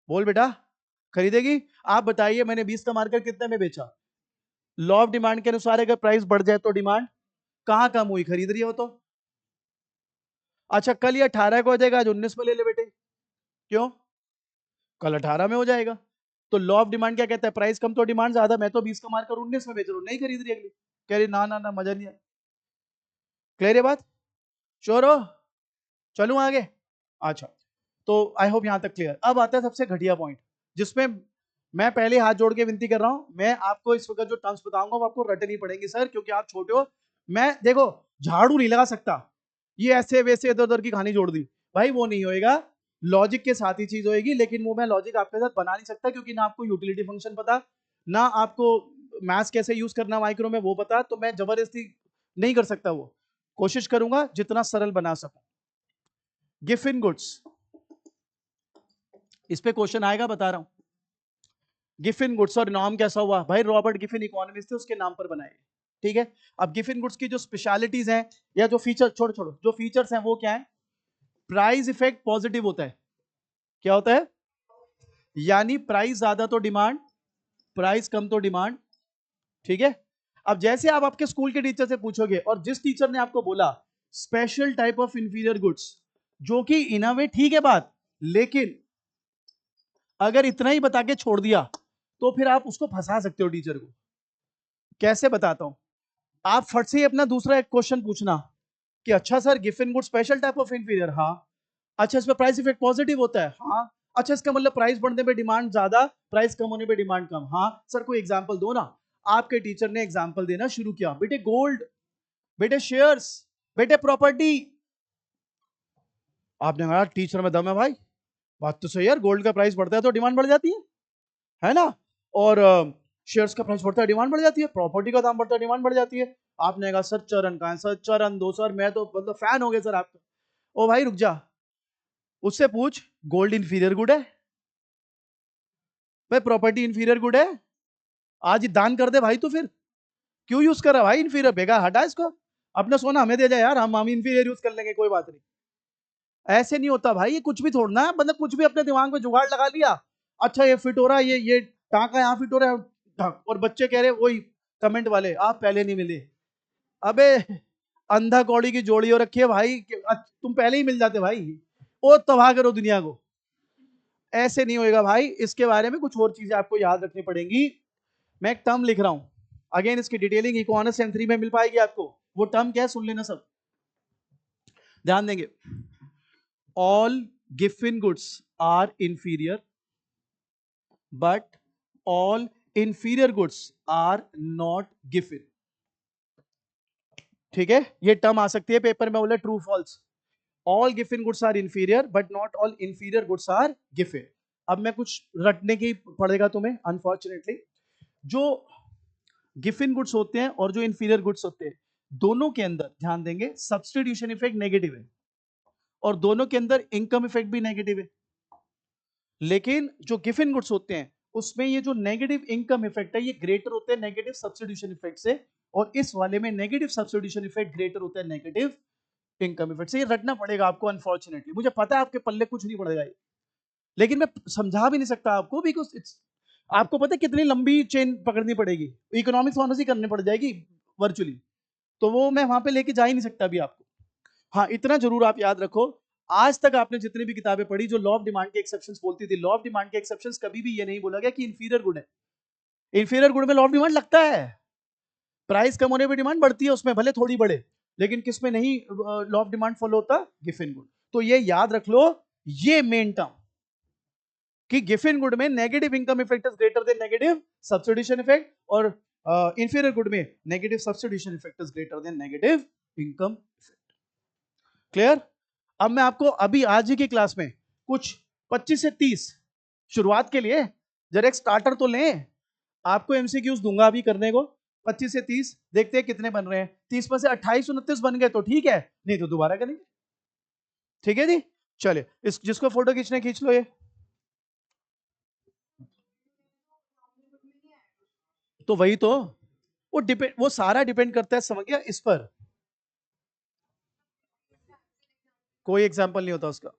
बोल बेटा, खरीदेगी? आप बताइए, मैंने 20 का मार्कर कितने में बेचा? लॉ ऑफ डिमांड के अनुसार अगर प्राइस बढ़ जाए तो डिमांड कहां कम हुई? खरीद रही हो तो। अच्छा, कल ये 18 का हो जाएगा, आज 19 में ले ले बेटे। क्यों? कल 18 में हो जाएगा। तो लॉ ऑफ डिमांड क्या कहता है? प्राइस कम तो डिमांड ज्यादा। मैं तो 20 का मार्कर 19 में बेच रहा हूँ, नहीं खरीद रही अगली। कह रही ना ना ना मजा नहीं है। क्लियर है बात? श्योर हो? चलूं आगे? अच्छा, तो आई होप यहां तक क्लियर। अब आता है सबसे घटिया पॉइंट, जिसमें मैं पहले हाथ जोड़ के विनती कर रहा हूं, मैं आपको इस वक्त जो टर्म्स बताऊंगा वो आपको रटनी पड़ेंगी सर, क्योंकि आप छोटे हो। मैं देखो झाड़ू नहीं लगा सकता, ये ऐसे वैसे इधर उधर की कहानी जोड़ दी, भाई वो नहीं होएगा। लॉजिक के साथ ही चीज होएगी, लेकिन वो मैं लॉजिक आपके साथ बना नहीं सकता, क्योंकि ना आपको यूटिलिटी फंक्शन पता, ना आपको मैथ्स कैसे यूज करना माइक्रो में वो पता, तो मैं जबरदस्ती नहीं कर सकता। वो कोशिश करूंगा जितना सरल बना सकूं। गिफ्ट इन गुड्स, इस पे क्वेश्चन आएगा बता रहा हूं। गिफिन गुड्स, और नाम कैसा हुआ भाई, रॉबर्ट गिफिन इकोनॉमिस्ट थे, उसके नाम पर बनाए, ठीक है। अब गिफिन गुड्स की जो स्पेशलिटीज हैं या जो फीचर, छोड़ो छोड़ो, जो फीचर्स हैं वो क्या है, प्राइस इफेक्ट पॉजिटिव होता है। क्या होता है, यानी प्राइस ज्यादा तो डिमांड, प्राइस कम तो डिमांड, ठीक है। अब जैसे आप आपके स्कूल के टीचर से पूछोगे, और जिस टीचर ने आपको बोला special type of inferior goods, जो कि इन अ वे ठीक है बात, लेकिन अगर इतना ही बता के छोड़ दिया तो फिर आप उसको फंसा सकते हो टीचर को। कैसे बताता हूं, आप फट से ही अपना दूसरा एक क्वेश्चन पूछना कि अच्छा sir Giffen good special type of inferior, हाँ। अच्छा इसमें प्राइस इफेक्ट पॉजिटिव होता है, हाँ। अच्छा इसका मतलब प्राइस बढ़ने पे डिमांड ज्यादा, प्राइस कम होने पे डिमांड कम, हाँ। सर कोई एग्जांपल दो ना। आपके टीचर ने एग्जांपल देना शुरू किया, बेटे गोल्ड, बेटे शेयर्स, बेटे प्रॉपर्टी। आपने कहा टीचर में दम है भाई, बात तो सही यार, गोल्ड का प्राइस बढ़ता है तो डिमांड बढ़ जाती है ना, और शेयर्स का प्राइस बढ़ता है डिमांड बढ़ जाती है, प्रॉपर्टी का दाम बढ़ता है डिमांड बढ़ जाती है। आपने कहा सर चरण कहां है, सर चरण दो सर, मैं तो मतलब फैन हो गया सर आपका। ओ भाई रुक जा, उससे पूछ गोल्ड इंफीरियर गुड है भाई, प्रॉपर्टी इंफीरियर गुड है, आज ही दान कर दे भाई, तो फिर क्यों यूज कर रहा भाई इंफीरियर, बेगा हटा इसको, अपना सोना हमें दे जाए यार, हम इंफीरियर यूज कर लेंगे, कोई बात नहीं। ऐसे नहीं होता भाई, ये कुछ भी थोड़ना है, मतलब कुछ भी अपने दिमाग में जुगाड़ लगा लिया, अच्छा ये फिट हो रहा है, ये टांका यहाँ फिट हो रहा है, और बच्चे कह रहे वही कमेंट वाले आप पहले नहीं मिले। अबे अंधा कौड़ी की जोड़ी हो रखी है भाई, तुम पहले ही मिल जाते भाई, ओ तबाह करो दुनिया को। ऐसे नहीं होएगा भाई, इसके बारे में कुछ और चीजें आपको याद रखनी पड़ेंगी। मैं एक टर्म लिख रहा हूं, अगेन इसकी डिटेलिंग इकोनॉमिक्स एंड 3 में मिल पाएगी आपको। वो टर्म क्या है सुन लेना सब, ध्यान देंगे। All Giffen goods are inferior, but all inferior goods are not Giffen, ठीक है। ये टर्म आ सकती है पेपर में, बोले true false, all Giffen goods are inferior but not all inferior goods are Giffen. अब मैं कुछ रटने की पड़ेगा तुम्हें अनफॉर्चुनेटली। जो गिफिन गुड्स होते हैं और जो इंफीरियर गुड्स होते हैं, दोनों के अंदर ध्यान देंगे सब्स्टिट्यूशन इफेक्ट नेगेटिव है, और दोनों के अंदर इनकम इफेक्ट भी नेगेटिव है। लेकिन जो गिफिन गुड्स होते हैं उसमें ये जो नेगेटिव इनकम इफेक्ट है ये ग्रेटर होते हैं नेगेटिव सब्स्टिट्यूशन इफेक्ट से, और इस वाले में नेगेटिव सब्स्टिट्यूशन इफेक्ट ग्रेटर होता है नेगेटिव इनकम इफेक्ट से। ये रटना पड़ेगा आपको अनफॉर्चुनेटली, मुझे पता है आपके पल्ले कुछ नहीं पड़ेगा ये, लेकिन मैं समझा भी नहीं सकता आपको, बिकॉज इट्स, आपको पता है कितनी लंबी चेन पकड़नी पड़ेगी, इकोनॉमिक्स ऑनर्स ही करनी पड़ जाएगी वर्चुअली, तो वो मैं वहां पे लेके जा ही नहीं सकता अभी आपको। हाँ इतना जरूर आप याद रखो, आज तक आपने जितनी भी किताबें पढ़ी जो लॉ ऑफ डिमांड के एक्सेप्शंस बोलती थी, लॉ ऑफ डिमांड के एक्सेप्शंस कभी भी ये नहीं बोला गया कि इंफीरियर गुड है। इंफीरियर गुड में लॉ ऑफ डिमांड लगता है, प्राइस कम होने पर डिमांड बढ़ती है उसमें, भले थोड़ी बढ़े, लेकिन किसमें नहीं लॉ ऑफ डिमांड फॉलो होता, गिफिन गुड। तो ये याद रख लो, ये मेन टर्म कि गिफिन गुड में negative income effect is greater than negative substitution effect, और इंफीरियर गुड में negative substitution effect is greater than negative income effect. Clear. अब मैं आपको अभी आज ही की क्लास में कुछ 25 से 30 शुरुआत के लिए जरा एक स्टार्टर तो लें, आपको एमसीक्यूज दूंगा अभी करने को 25 से 30, देखते हैं कितने बन रहे हैं। 30 में से 28 29 बन गए तो ठीक है, नहीं तो दोबारा करेंगे, ठीक है जी। चलिए इस जिसको फोटो खींचने खींच लो ये, तो वही तो, वो डिपेंड, वो सारा डिपेंड करता है समझ गया इस पर, कोई एग्जाम्पल नहीं होता उसका।